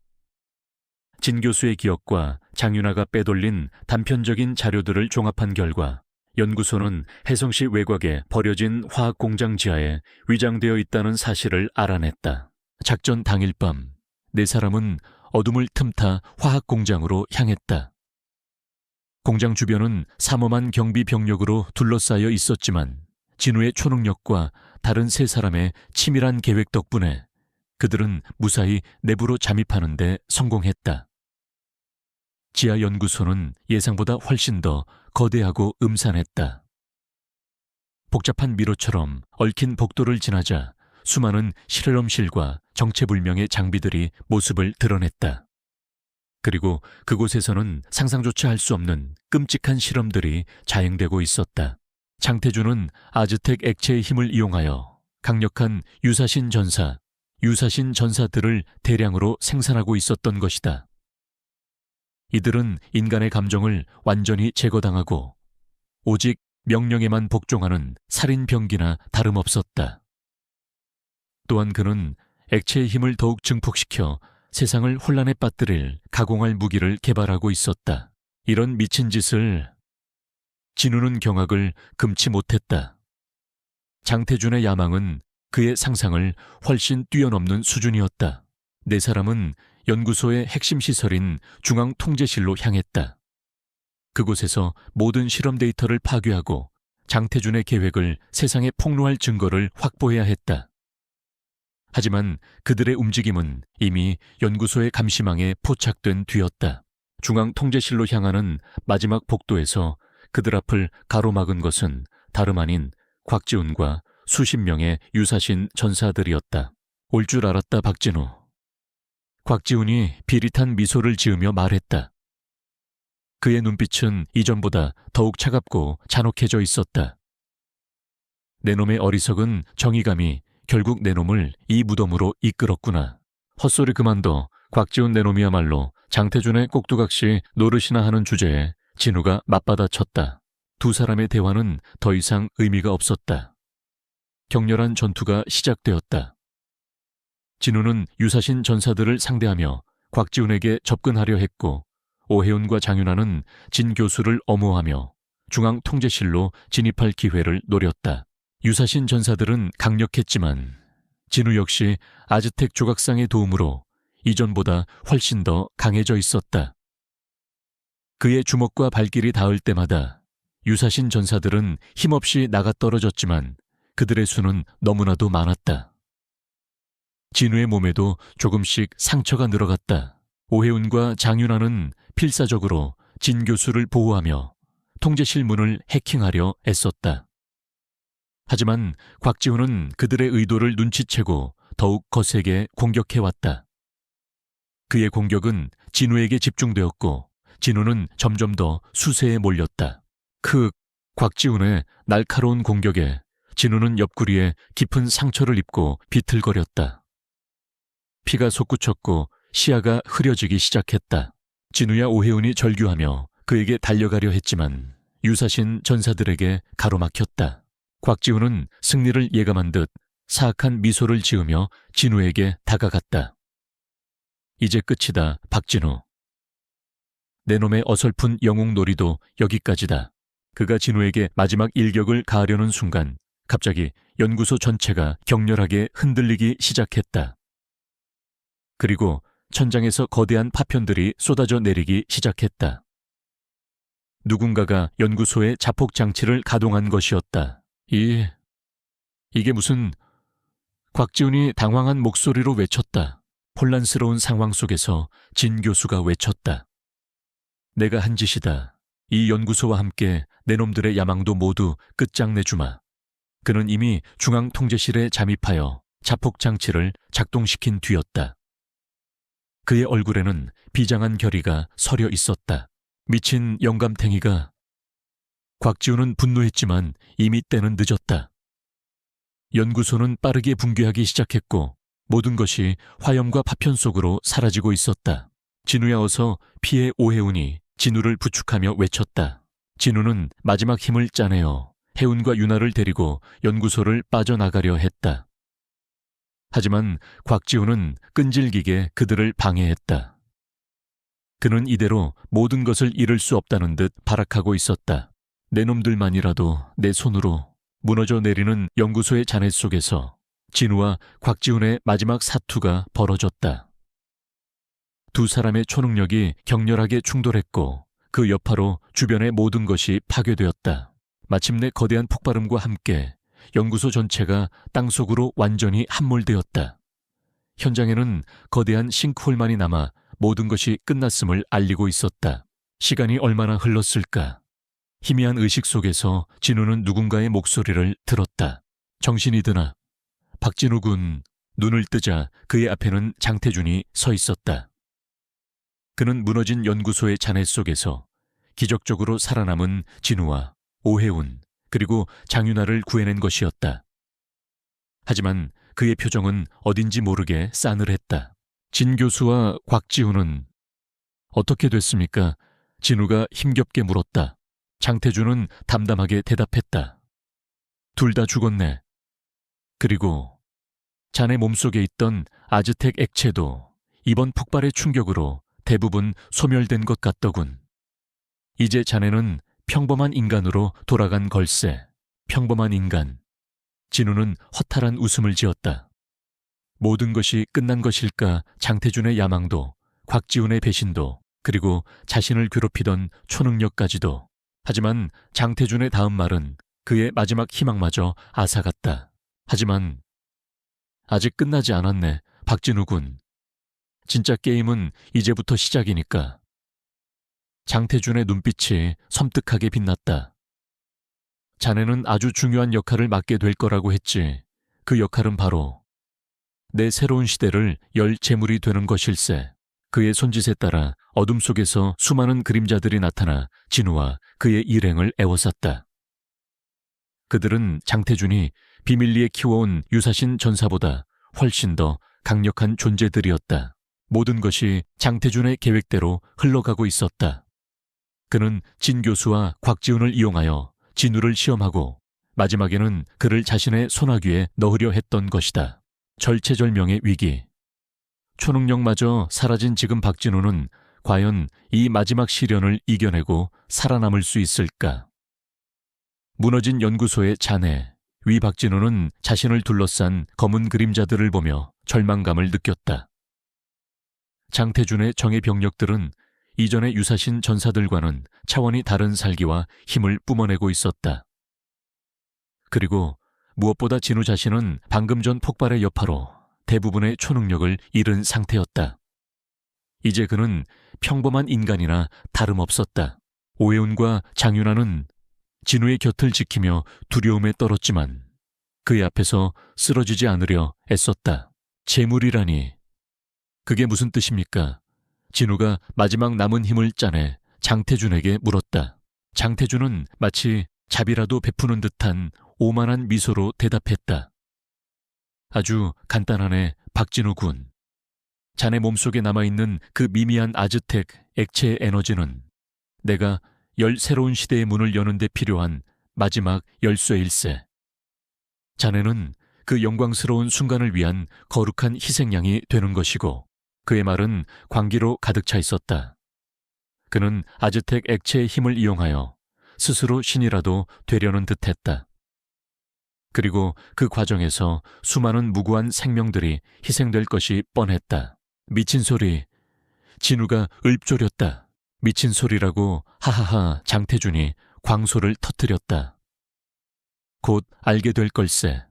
진 교수의 기억과 장윤아가 빼돌린 단편적인 자료들을 종합한 결과 연구소는 혜성시 외곽에 버려진 화학공장 지하에 위장되어 있다는 사실을 알아냈다. 작전 당일 밤, 네 사람은 어둠을 틈타 화학공장으로 향했다. 공장 주변은 삼엄한 경비 병력으로 둘러싸여 있었지만 진우의 초능력과 다른 세 사람의 치밀한 계획 덕분에 그들은 무사히 내부로 잠입하는 데 성공했다. 지하 연구소는 예상보다 훨씬 더 거대하고 음산했다. 복잡한 미로처럼 얽힌 복도를 지나자 수많은 실험실과 정체불명의 장비들이 모습을 드러냈다. 그리고 그곳에서는 상상조차 할 수 없는 끔찍한 실험들이 자행되고 있었다. 장태준은 아즈텍 액체의 힘을 이용하여 강력한 유사신 전사들을 대량으로 생산하고 있었던 것이다. 이들은 인간의 감정을 완전히 제거당하고 오직 명령에만 복종하는 살인병기나 다름없었다. 또한 그는 액체의 힘을 더욱 증폭시켜 세상을 혼란에 빠뜨릴 가공할 무기를 개발하고 있었다. 이런 미친 짓을 진우는 경악을 금치 못했다. 장태준의 야망은 그의 상상을 훨씬 뛰어넘는 수준이었다. 네 사람은 연구소의 핵심 시설인 중앙통제실로 향했다. 그곳에서 모든 실험 데이터를 파괴하고 장태준의 계획을 세상에 폭로할 증거를 확보해야 했다. 하지만 그들의 움직임은 이미 연구소의 감시망에 포착된 뒤였다. 중앙통제실로 향하는 마지막 복도에서 그들 앞을 가로막은 것은 다름 아닌 곽지훈과 수십 명의 유사신 전사들이었다. 올 줄 알았다, 박진우. 곽지훈이 비릿한 미소를 지으며 말했다. 그의 눈빛은 이전보다 더욱 차갑고 잔혹해져 있었다. 내 놈의 어리석은 정의감이 결국 내 놈을 이 무덤으로 이끌었구나. 헛소리 그만둬. 곽지훈 내 놈이야말로 장태준의 꼭두각시 노릇이나 하는 주제에 진우가 맞받아쳤다. 두 사람의 대화는 더 이상 의미가 없었다. 격렬한 전투가 시작되었다. 진우는 유사신 전사들을 상대하며 곽지훈에게 접근하려 했고 오해훈과 장윤아는 진 교수를 엄호하며 중앙통제실로 진입할 기회를 노렸다. 유사신 전사들은 강력했지만 진우 역시 아즈텍 조각상의 도움으로 이전보다 훨씬 더 강해져 있었다. 그의 주먹과 발길이 닿을 때마다 유사신 전사들은 힘없이 나가떨어졌지만 그들의 수는 너무나도 많았다. 진우의 몸에도 조금씩 상처가 늘어갔다. 오해운과 장윤아는 필사적으로 진 교수를 보호하며 통제실 문을 해킹하려 애썼다. 하지만 곽지훈은 그들의 의도를 눈치채고 더욱 거세게 공격해왔다. 그의 공격은 진우에게 집중되었고 진우는 점점 더 수세에 몰렸다. 곽지훈의 날카로운 공격에 진우는 옆구리에 깊은 상처를 입고 비틀거렸다. 피가 솟구쳤고 시야가 흐려지기 시작했다. 진우야 오해운이 절규하며 그에게 달려가려 했지만 유사신 전사들에게 가로막혔다. 곽지훈은 승리를 예감한 듯 사악한 미소를 지으며 진우에게 다가갔다. 이제 끝이다, 박진우. 내 놈의 어설픈 영웅놀이도 여기까지다. 그가 진우에게 마지막 일격을 가하려는 순간 갑자기 연구소 전체가 격렬하게 흔들리기 시작했다. 그리고 천장에서 거대한 파편들이 쏟아져 내리기 시작했다. 누군가가 연구소의 자폭 장치를 가동한 것이었다. 이게 무슨... 곽지훈이 당황한 목소리로 외쳤다. 혼란스러운 상황 속에서 진 교수가 외쳤다. 내가 한 짓이다. 이 연구소와 함께 내 놈들의 야망도 모두 끝장내주마. 그는 이미 중앙통제실에 잠입하여 자폭 장치를 작동시킨 뒤였다. 그의 얼굴에는 비장한 결의가 서려 있었다. 미친 영감탱이가... 곽지훈은 분노했지만 이미 때는 늦었다. 연구소는 빠르게 붕괴하기 시작했고 모든 것이 화염과 파편 속으로 사라지고 있었다. 진우야 어서 피해. 오해운이 진우를 부축하며 외쳤다. 진우는 마지막 힘을 짜내어 해운과 윤아를 데리고 연구소를 빠져나가려 했다. 하지만 곽지훈은 끈질기게 그들을 방해했다. 그는 이대로 모든 것을 잃을 수 없다는 듯 발악하고 있었다. 내 놈들만이라도 내 손으로... 무너져 내리는 연구소의 잔해 속에서 진우와 곽지훈의 마지막 사투가 벌어졌다. 두 사람의 초능력이 격렬하게 충돌했고 그 여파로 주변의 모든 것이 파괴되었다. 마침내 거대한 폭발음과 함께 연구소 전체가 땅속으로 완전히 함몰되었다. 현장에는 거대한 싱크홀만이 남아 모든 것이 끝났음을 알리고 있었다. 시간이 얼마나 흘렀을까? 희미한 의식 속에서 진우는 누군가의 목소리를 들었다. 정신이 드나? 박진우 군. 눈을 뜨자 그의 앞에는 장태준이 서 있었다. 그는 무너진 연구소의 잔해 속에서 기적적으로 살아남은 진우와 오해운 그리고 장윤아를 구해낸 것이었다. 하지만 그의 표정은 어딘지 모르게 싸늘했다. 진 교수와 곽지훈은... 어떻게 됐습니까? 진우가 힘겹게 물었다. 장태준은 담담하게 대답했다. 둘 다 죽었네. 그리고 자네 몸속에 있던 아즈텍 액체도 이번 폭발의 충격으로 대부분 소멸된 것 같더군. 이제 자네는 평범한 인간으로 돌아간 걸세. 평범한 인간. 진우는 허탈한 웃음을 지었다. 모든 것이 끝난 것일까? 장태준의 야망도, 곽지훈의 배신도, 그리고 자신을 괴롭히던 초능력까지도. 하지만 장태준의 다음 말은 그의 마지막 희망마저 앗아갔다. 하지만 아직 끝나지 않았네, 박진우 군. 진짜 게임은 이제부터 시작이니까. 장태준의 눈빛이 섬뜩하게 빛났다. 자네는 아주 중요한 역할을 맡게 될 거라고 했지. 그 역할은 바로 내 새로운 시대를 열 재물이 되는 것일세. 그의 손짓에 따라 어둠 속에서 수많은 그림자들이 나타나 진우와 그의 일행을 애워쌌다. 그들은 장태준이 비밀리에 키워온 유사신 전사보다 훨씬 더 강력한 존재들이었다. 모든 것이 장태준의 계획대로 흘러가고 있었다. 그는 진 교수와 곽지훈을 이용하여 진우를 시험하고 마지막에는 그를 자신의 손아귀에 넣으려 했던 것이다. 절체절명의 위기. 초능력마저 사라진 지금 박진우는 과연 이 마지막 시련을 이겨내고 살아남을 수 있을까? 무너진 연구소의 잔해, 위 박진우는 자신을 둘러싼 검은 그림자들을 보며 절망감을 느꼈다. 장태준의 정예 병력들은 이전의 유사신 전사들과는 차원이 다른 살기와 힘을 뿜어내고 있었다. 그리고 무엇보다 진우 자신은 방금 전 폭발의 여파로 대부분의 초능력을 잃은 상태였다. 이제 그는 평범한 인간이나 다름없었다. 오해운과 장윤아는 진우의 곁을 지키며 두려움에 떨었지만 그의 앞에서 쓰러지지 않으려 애썼다. 재물이라니. 그게 무슨 뜻입니까? 진우가 마지막 남은 힘을 짜내 장태준에게 물었다. 장태준은 마치 자비라도 베푸는 듯한 오만한 미소로 대답했다. 아주 간단하네, 박진우 군. 자네 몸속에 남아있는 그 미미한 아즈텍 액체 에너지는 내가 새로운 시대의 문을 여는 데 필요한 마지막 열쇠일세. 자네는 그 영광스러운 순간을 위한 거룩한 희생양이 되는 것이고, 그의 말은 광기로 가득 차 있었다. 그는 아즈텍 액체의 힘을 이용하여 스스로 신이라도 되려는 듯했다. 그리고 그 과정에서 수많은 무고한 생명들이 희생될 것이 뻔했다. 미친 소리. 진우가 읊조렸다. 미친 소리라고. 하하하. 장태준이 광소를 터뜨렸다. 곧 알게 될 걸세.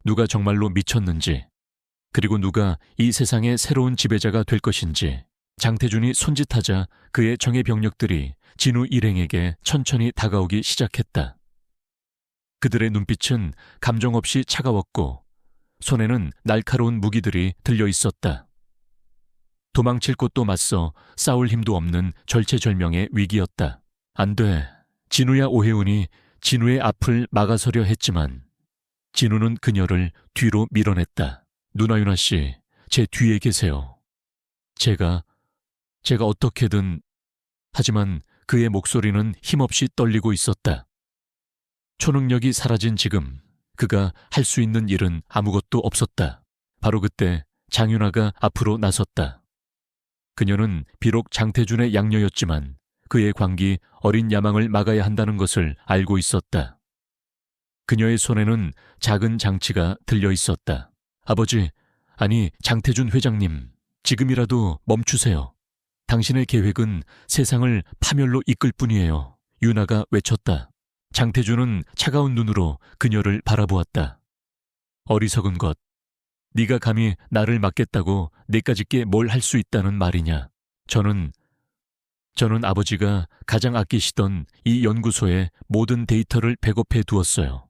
누가 정말로 미쳤는지, 그리고 누가 이 세상의 새로운 지배자가 될 것인지. 장태준이 손짓하자 그의 정예 병력들이 진우 일행에게 천천히 다가오기 시작했다. 그들의 눈빛은 감정 없이 차가웠고 손에는 날카로운 무기들이 들려 있었다. 도망칠 곳도 맞서 싸울 힘도 없는 절체절명의 위기였다. 안 돼. 진우야. 오해운이 진우의 앞을 막아서려 했지만 진우는 그녀를 뒤로 밀어냈다. 누나윤아 씨, 제 뒤에 계세요. 제가 어떻게든. 하지만 그의 목소리는 힘없이 떨리고 있었다. 초능력이 사라진 지금 그가 할 수 있는 일은 아무것도 없었다. 바로 그때 장윤아가 앞으로 나섰다. 그녀는 비록 장태준의 양녀였지만 그의 광기 어린 야망을 막아야 한다는 것을 알고 있었다. 그녀의 손에는 작은 장치가 들려 있었다. 아버지, 아니 장태준 회장님, 지금이라도 멈추세요. 당신의 계획은 세상을 파멸로 이끌 뿐이에요. 윤아가 외쳤다. 장태준은 차가운 눈으로 그녀를 바라보았다. 어리석은 것. 네가 감히 나를 막겠다고 내까짓게 뭘 할 수 있다는 말이냐. 저는 아버지가 가장 아끼시던 이 연구소에 모든 데이터를 백업해 두었어요.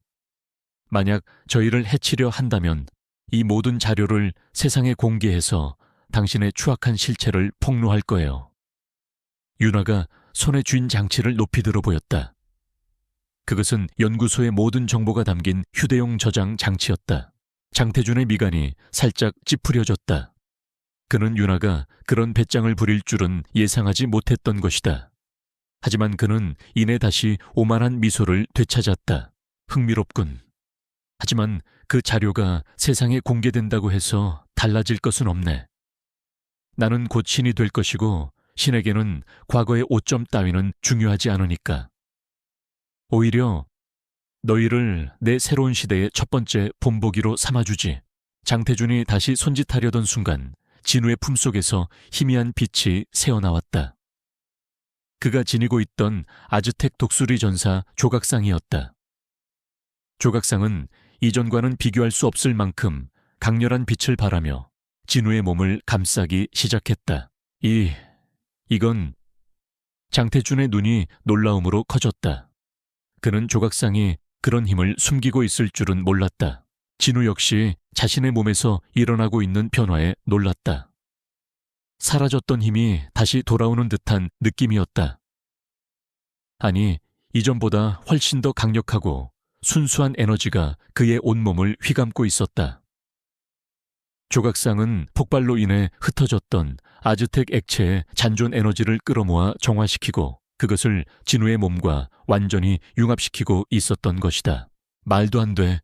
만약 저희를 해치려 한다면 이 모든 자료를 세상에 공개해서 당신의 추악한 실체를 폭로할 거예요. 윤아가 손에 쥔 장치를 높이 들어 보였다. 그것은 연구소의 모든 정보가 담긴 휴대용 저장 장치였다. 장태준의 미간이 살짝 찌푸려졌다. 그는 윤아가 그런 배짱을 부릴 줄은 예상하지 못했던 것이다. 하지만 그는 이내 다시 오만한 미소를 되찾았다. 흥미롭군. 하지만 그 자료가 세상에 공개된다고 해서 달라질 것은 없네. 나는 곧 신이 될 것이고 신에게는 과거의 오점 따위는 중요하지 않으니까. 오히려 너희를 내 새로운 시대의 첫 번째 본보기로 삼아주지. 장태준이 다시 손짓하려던 순간 진우의 품속에서 희미한 빛이 새어나왔다. 그가 지니고 있던 아즈텍 독수리 전사 조각상이었다. 조각상은 이전과는 비교할 수 없을 만큼 강렬한 빛을 발하며 진우의 몸을 감싸기 시작했다. 이건. 장태준의 눈이 놀라움으로 커졌다. 그는 조각상이 그런 힘을 숨기고 있을 줄은 몰랐다. 진우 역시 자신의 몸에서 일어나고 있는 변화에 놀랐다. 사라졌던 힘이 다시 돌아오는 듯한 느낌이었다. 아니, 이전보다 훨씬 더 강력하고 순수한 에너지가 그의 온몸을 휘감고 있었다. 조각상은 폭발로 인해 흩어졌던 아즈텍 액체의 잔존 에너지를 끌어모아 정화시키고 그것을 진우의 몸과 완전히 융합시키고 있었던 것이다. 말도 안 돼.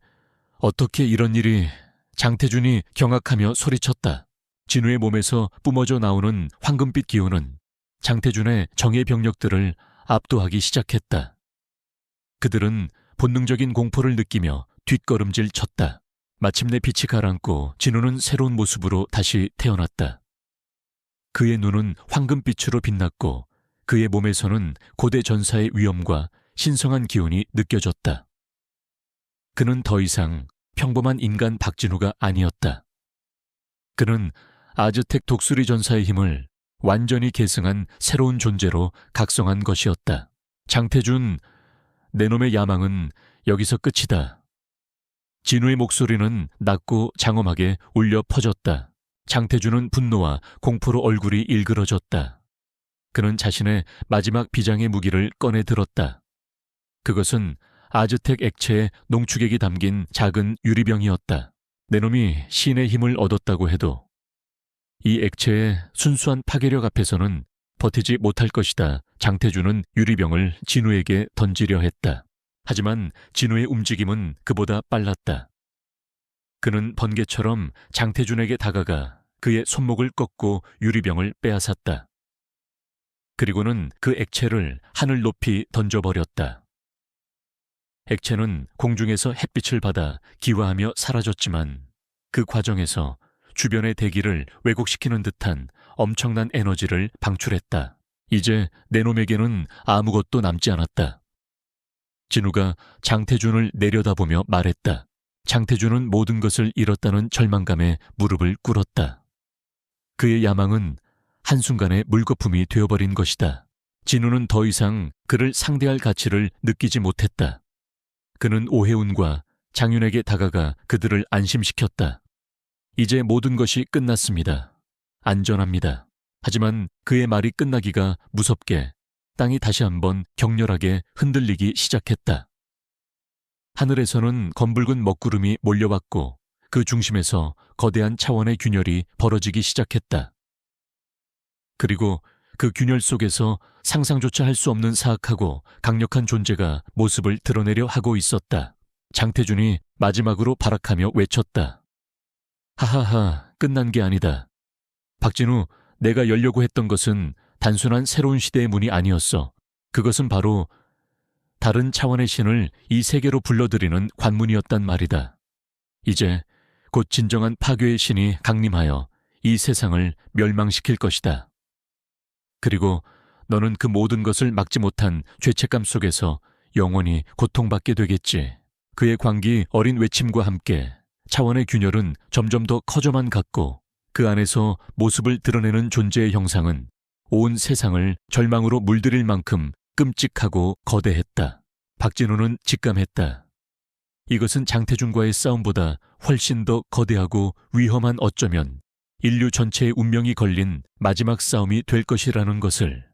어떻게 이런 일이. 장태준이 경악하며 소리쳤다. 진우의 몸에서 뿜어져 나오는 황금빛 기운은 장태준의 정예 병력들을 압도하기 시작했다. 그들은 본능적인 공포를 느끼며 뒷걸음질 쳤다. 마침내 빛이 가라앉고 진우는 새로운 모습으로 다시 태어났다. 그의 눈은 황금빛으로 빛났고 그의 몸에서는 고대 전사의 위엄과 신성한 기운이 느껴졌다. 그는 더 이상 평범한 인간 박진우가 아니었다. 그는 아즈텍 독수리 전사의 힘을 완전히 계승한 새로운 존재로 각성한 것이었다. 장태준, 내 놈의 야망은 여기서 끝이다. 진우의 목소리는 낮고 장엄하게 울려 퍼졌다. 장태준은 분노와 공포로 얼굴이 일그러졌다. 그는 자신의 마지막 비장의 무기를 꺼내 들었다. 그것은 아즈텍 액체의 농축액이 담긴 작은 유리병이었다. 내 놈이 신의 힘을 얻었다고 해도 이 액체의 순수한 파괴력 앞에서는 버티지 못할 것이다. 장태준은 유리병을 진우에게 던지려 했다. 하지만 진우의 움직임은 그보다 빨랐다. 그는 번개처럼 장태준에게 다가가 그의 손목을 꺾고 유리병을 빼앗았다. 그리고는 그 액체를 하늘 높이 던져버렸다. 액체는 공중에서 햇빛을 받아 기화하며 사라졌지만 그 과정에서 주변의 대기를 왜곡시키는 듯한 엄청난 에너지를 방출했다. 이제 내 놈에게는 아무것도 남지 않았다. 진우가 장태준을 내려다보며 말했다. 장태준은 모든 것을 잃었다는 절망감에 무릎을 꿇었다. 그의 야망은 한순간에 물거품이 되어버린 것이다. 진우는 더 이상 그를 상대할 가치를 느끼지 못했다. 그는 오해운과 장윤에게 다가가 그들을 안심시켰다. 이제 모든 것이 끝났습니다. 안전합니다. 하지만 그의 말이 끝나기가 무섭게 땅이 다시 한번 격렬하게 흔들리기 시작했다. 하늘에서는 검붉은 먹구름이 몰려왔고 그 중심에서 거대한 차원의 균열이 벌어지기 시작했다. 그리고 그 균열 속에서 상상조차 할 수 없는 사악하고 강력한 존재가 모습을 드러내려 하고 있었다. 장태준이 마지막으로 발악하며 외쳤다. 하하하, 끝난 게 아니다. 박진우, 내가 열려고 했던 것은 단순한 새로운 시대의 문이 아니었어. 그것은 바로 다른 차원의 신을 이 세계로 불러들이는 관문이었단 말이다. 이제 곧 진정한 파괴의 신이 강림하여 이 세상을 멸망시킬 것이다. 그리고 너는 그 모든 것을 막지 못한 죄책감 속에서 영원히 고통받게 되겠지. 그의 광기 어린 외침과 함께 차원의 균열은 점점 더 커져만 갔고 그 안에서 모습을 드러내는 존재의 형상은 온 세상을 절망으로 물들일 만큼 끔찍하고 거대했다. 박진우는 직감했다. 이것은 장태준과의 싸움보다 훨씬 더 거대하고 위험한, 어쩌면 인류 전체의 운명이 걸린 마지막 싸움이 될 것이라는 것을.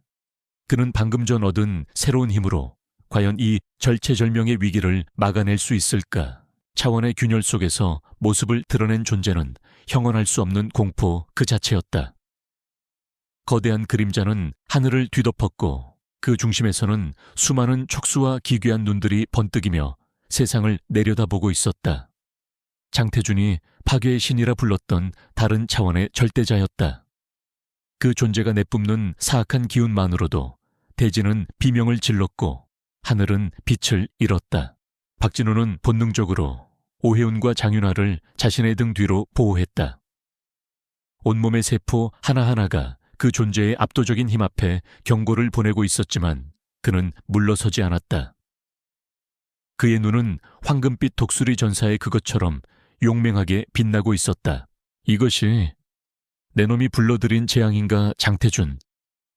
그는 방금 전 얻은 새로운 힘으로 과연 이 절체절명의 위기를 막아낼 수 있을까? 차원의 균열 속에서 모습을 드러낸 존재는 형언할 수 없는 공포 그 자체였다. 거대한 그림자는 하늘을 뒤덮었고 그 중심에서는 수많은 촉수와 기괴한 눈들이 번뜩이며 세상을 내려다보고 있었다. 장태준이 파괴의 신이라 불렀던 다른 차원의 절대자였다. 그 존재가 내뿜는 사악한 기운만으로도 대지는 비명을 질렀고 하늘은 빛을 잃었다. 박진우는 본능적으로 오해운과 장윤아를 자신의 등 뒤로 보호했다. 온몸의 세포 하나하나가 그 존재의 압도적인 힘 앞에 경고를 보내고 있었지만 그는 물러서지 않았다. 그의 눈은 황금빛 독수리 전사의 그것처럼 용맹하게 빛나고 있었다. 이것이 내 놈이 불러들인 재앙인가, 장태준.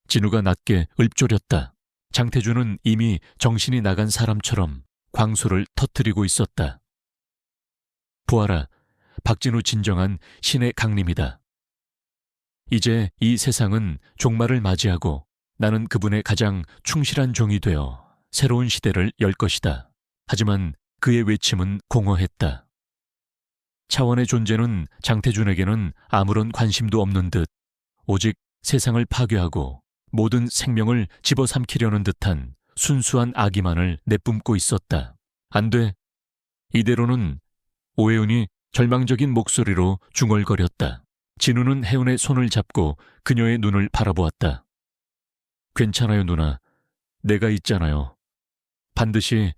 진우가 낮게 읊조렸다. 장태준은 이미 정신이 나간 사람처럼 광소를 터뜨리고 있었다. 보아라, 박진우 진정한 신의 강림이다. 이제 이 세상은 종말을 맞이하고 나는 그분의 가장 충실한 종이 되어 새로운 시대를 열 것이다. 하지만 그의 외침은 공허했다. 차원의 존재는 장태준에게는 아무런 관심도 없는 듯 오직 세상을 파괴하고 모든 생명을 집어삼키려는 듯한 순수한 악의만을 내뿜고 있었다. 안 돼. 이대로는. 오해운이 절망적인 목소리로 중얼거렸다. 진우는 혜운의 손을 잡고 그녀의 눈을 바라보았다. 괜찮아요, 누나. 내가 있잖아요. 반드시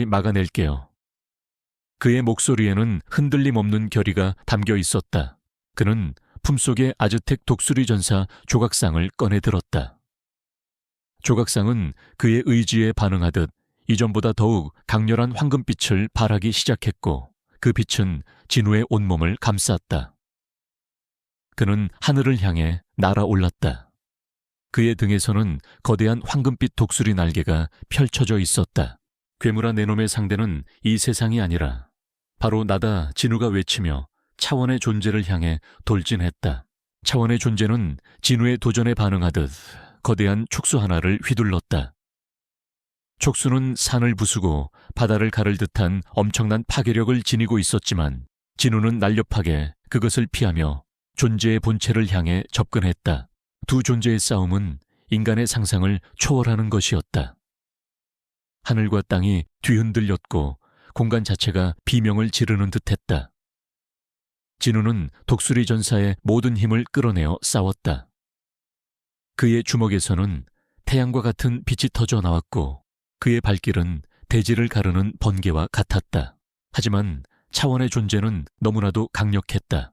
막아낼게요. 그의 목소리에는 흔들림 없는 결의가 담겨 있었다. 그는 품속에 아즈텍 독수리 전사 조각상을 꺼내 들었다. 조각상은 그의 의지에 반응하듯 이전보다 더욱 강렬한 황금빛을 발하기 시작했고 그 빛은 진우의 온몸을 감쌌다. 그는 하늘을 향해 날아올랐다. 그의 등에서는 거대한 황금빛 독수리 날개가 펼쳐져 있었다. 괴물아, 내 놈의 상대는 이 세상이 아니라 바로 나다. 진우가 외치며 차원의 존재를 향해 돌진했다. 차원의 존재는 진우의 도전에 반응하듯 거대한 촉수 하나를 휘둘렀다. 촉수는 산을 부수고 바다를 가를 듯한 엄청난 파괴력을 지니고 있었지만 진우는 날렵하게 그것을 피하며 존재의 본체를 향해 접근했다. 두 존재의 싸움은 인간의 상상을 초월하는 것이었다. 하늘과 땅이 뒤흔들렸고 공간 자체가 비명을 지르는 듯했다. 진우는 독수리 전사의 모든 힘을 끌어내어 싸웠다. 그의 주먹에서는 태양과 같은 빛이 터져 나왔고 그의 발길은 대지를 가르는 번개와 같았다. 하지만 차원의 존재는 너무나도 강력했다.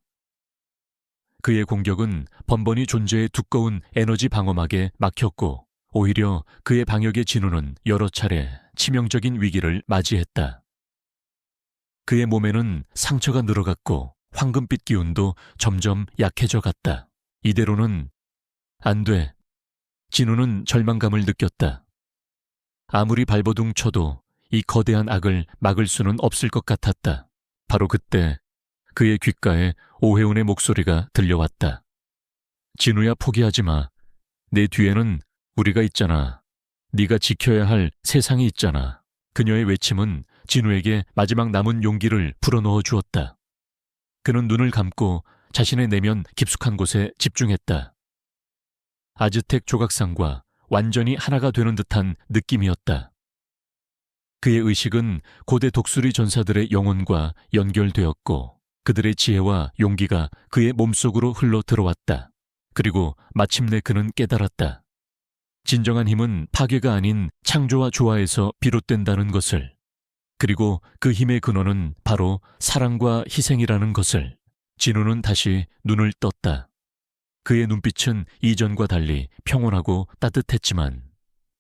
그의 공격은 번번이 존재의 두꺼운 에너지 방어막에 막혔고 오히려 그의 방역에 진우는 여러 차례 치명적인 위기를 맞이했다. 그의 몸에는 상처가 늘어갔고 황금빛 기운도 점점 약해져 갔다. 이대로는 안 돼. 진우는 절망감을 느꼈다. 아무리 발버둥 쳐도 이 거대한 악을 막을 수는 없을 것 같았다. 바로 그때 그의 귓가에 오해운의 목소리가 들려왔다. 진우야, 포기하지 마. 내 뒤에는 우리가 있잖아. 네가 지켜야 할 세상이 있잖아. 그녀의 외침은 진우에게 마지막 남은 용기를 불어넣어 주었다. 그는 눈을 감고 자신의 내면 깊숙한 곳에 집중했다. 아즈텍 조각상과 완전히 하나가 되는 듯한 느낌이었다. 그의 의식은 고대 독수리 전사들의 영혼과 연결되었고 그들의 지혜와 용기가 그의 몸속으로 흘러 들어왔다. 그리고 마침내 그는 깨달았다. 진정한 힘은 파괴가 아닌 창조와 조화에서 비롯된다는 것을, 그리고 그 힘의 근원은 바로 사랑과 희생이라는 것을. 진우는 다시 눈을 떴다. 그의 눈빛은 이전과 달리 평온하고 따뜻했지만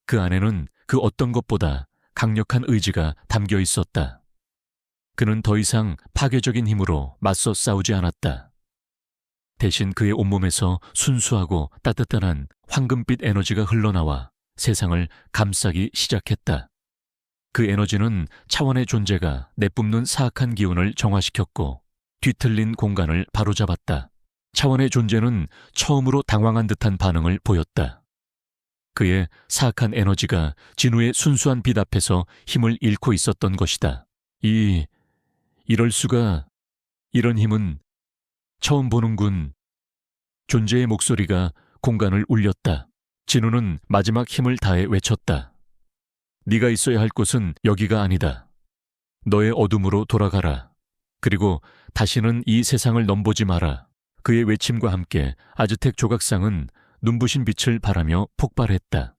그 안에는 그 어떤 것보다 강력한 의지가 담겨 있었다. 그는 더 이상 파괴적인 힘으로 맞서 싸우지 않았다. 대신 그의 온몸에서 순수하고 따뜻한 황금빛 에너지가 흘러나와 세상을 감싸기 시작했다. 그 에너지는 차원의 존재가 내뿜는 사악한 기운을 정화시켰고 뒤틀린 공간을 바로잡았다. 차원의 존재는 처음으로 당황한 듯한 반응을 보였다. 그의 사악한 에너지가 진우의 순수한 빛 앞에서 힘을 잃고 있었던 것이다. 이럴 수가, 이런 힘은 처음 보는군. 존재의 목소리가 공간을 울렸다. 진우는 마지막 힘을 다해 외쳤다. 네가 있어야 할 곳은 여기가 아니다. 너의 어둠으로 돌아가라. 그리고 다시는 이 세상을 넘보지 마라. 그의 외침과 함께 아즈텍 조각상은 눈부신 빛을 발하며 폭발했다.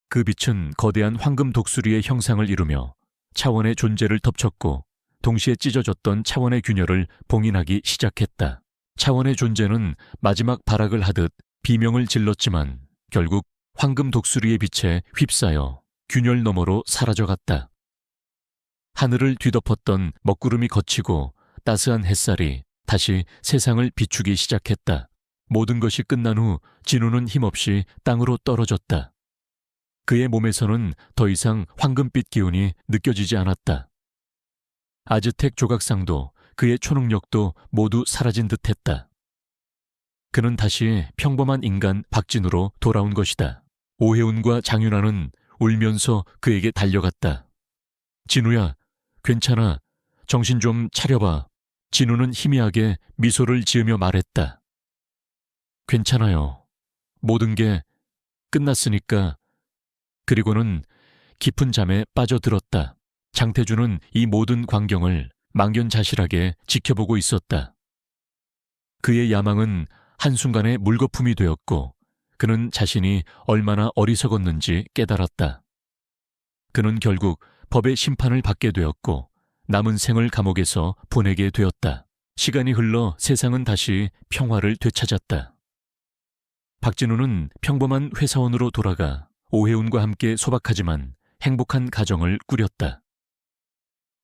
그 빛은 거대한 황금 독수리의 형상을 이루며 차원의 존재를 덮쳤고 동시에 찢어졌던 차원의 균열을 봉인하기 시작했다. 차원의 존재는 마지막 발악을 하듯 비명을 질렀지만 결국 황금 독수리의 빛에 휩싸여 균열 너머로 사라져갔다. 하늘을 뒤덮었던 먹구름이 걷히고 따스한 햇살이 다시 세상을 비추기 시작했다. 모든 것이 끝난 후 진우는 힘없이 땅으로 떨어졌다. 그의 몸에서는 더 이상 황금빛 기운이 느껴지지 않았다. 아즈텍 조각상도 그의 초능력도 모두 사라진 듯했다. 그는 다시 평범한 인간 박진우로 돌아온 것이다. 오해운과 장윤아는 울면서 그에게 달려갔다. 진우야, 괜찮아. 정신 좀 차려봐. 진우는 희미하게 미소를 지으며 말했다. 괜찮아요. 모든 게 끝났으니까. 그리고는 깊은 잠에 빠져들었다. 장태주는 이 모든 광경을 망연자실하게 지켜보고 있었다. 그의 야망은 한순간에 물거품이 되었고 그는 자신이 얼마나 어리석었는지 깨달았다. 그는 결국 법의 심판을 받게 되었고 남은 생을 감옥에서 보내게 되었다. 시간이 흘러 세상은 다시 평화를 되찾았다. 박진우는 평범한 회사원으로 돌아가 오해운과 함께 소박하지만 행복한 가정을 꾸렸다.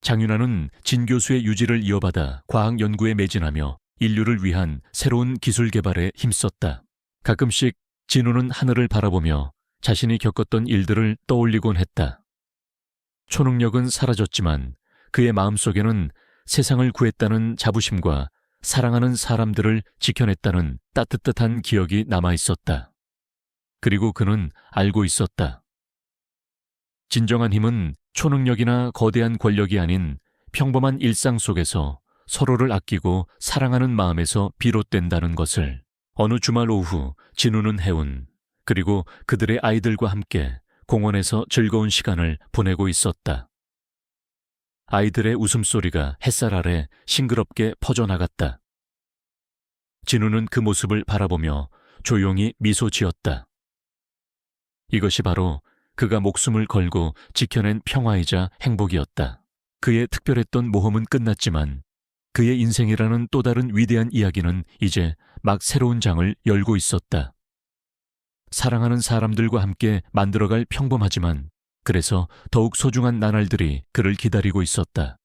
장윤아는 진 교수의 유지를 이어받아 과학 연구에 매진하며 인류를 위한 새로운 기술 개발에 힘썼다. 가끔씩 진우는 하늘을 바라보며 자신이 겪었던 일들을 떠올리곤 했다. 초능력은 사라졌지만 그의 마음속에는 세상을 구했다는 자부심과 사랑하는 사람들을 지켜냈다는 따뜻한 기억이 남아있었다. 그리고 그는 알고 있었다. 진정한 힘은 초능력이나 거대한 권력이 아닌 평범한 일상 속에서 서로를 아끼고 사랑하는 마음에서 비롯된다는 것을. 어느 주말 오후 진우는 혜운 그리고 그들의 아이들과 함께 공원에서 즐거운 시간을 보내고 있었다. 아이들의 웃음소리가 햇살 아래 싱그럽게 퍼져나갔다. 진우는 그 모습을 바라보며 조용히 미소 지었다. 이것이 바로 그가 목숨을 걸고 지켜낸 평화이자 행복이었다. 그의 특별했던 모험은 끝났지만 그의 인생이라는 또 다른 위대한 이야기는 이제 막 새로운 장을 열고 있었다. 사랑하는 사람들과 함께 만들어갈 평범하지만 그래서 더욱 소중한 나날들이 그를 기다리고 있었다.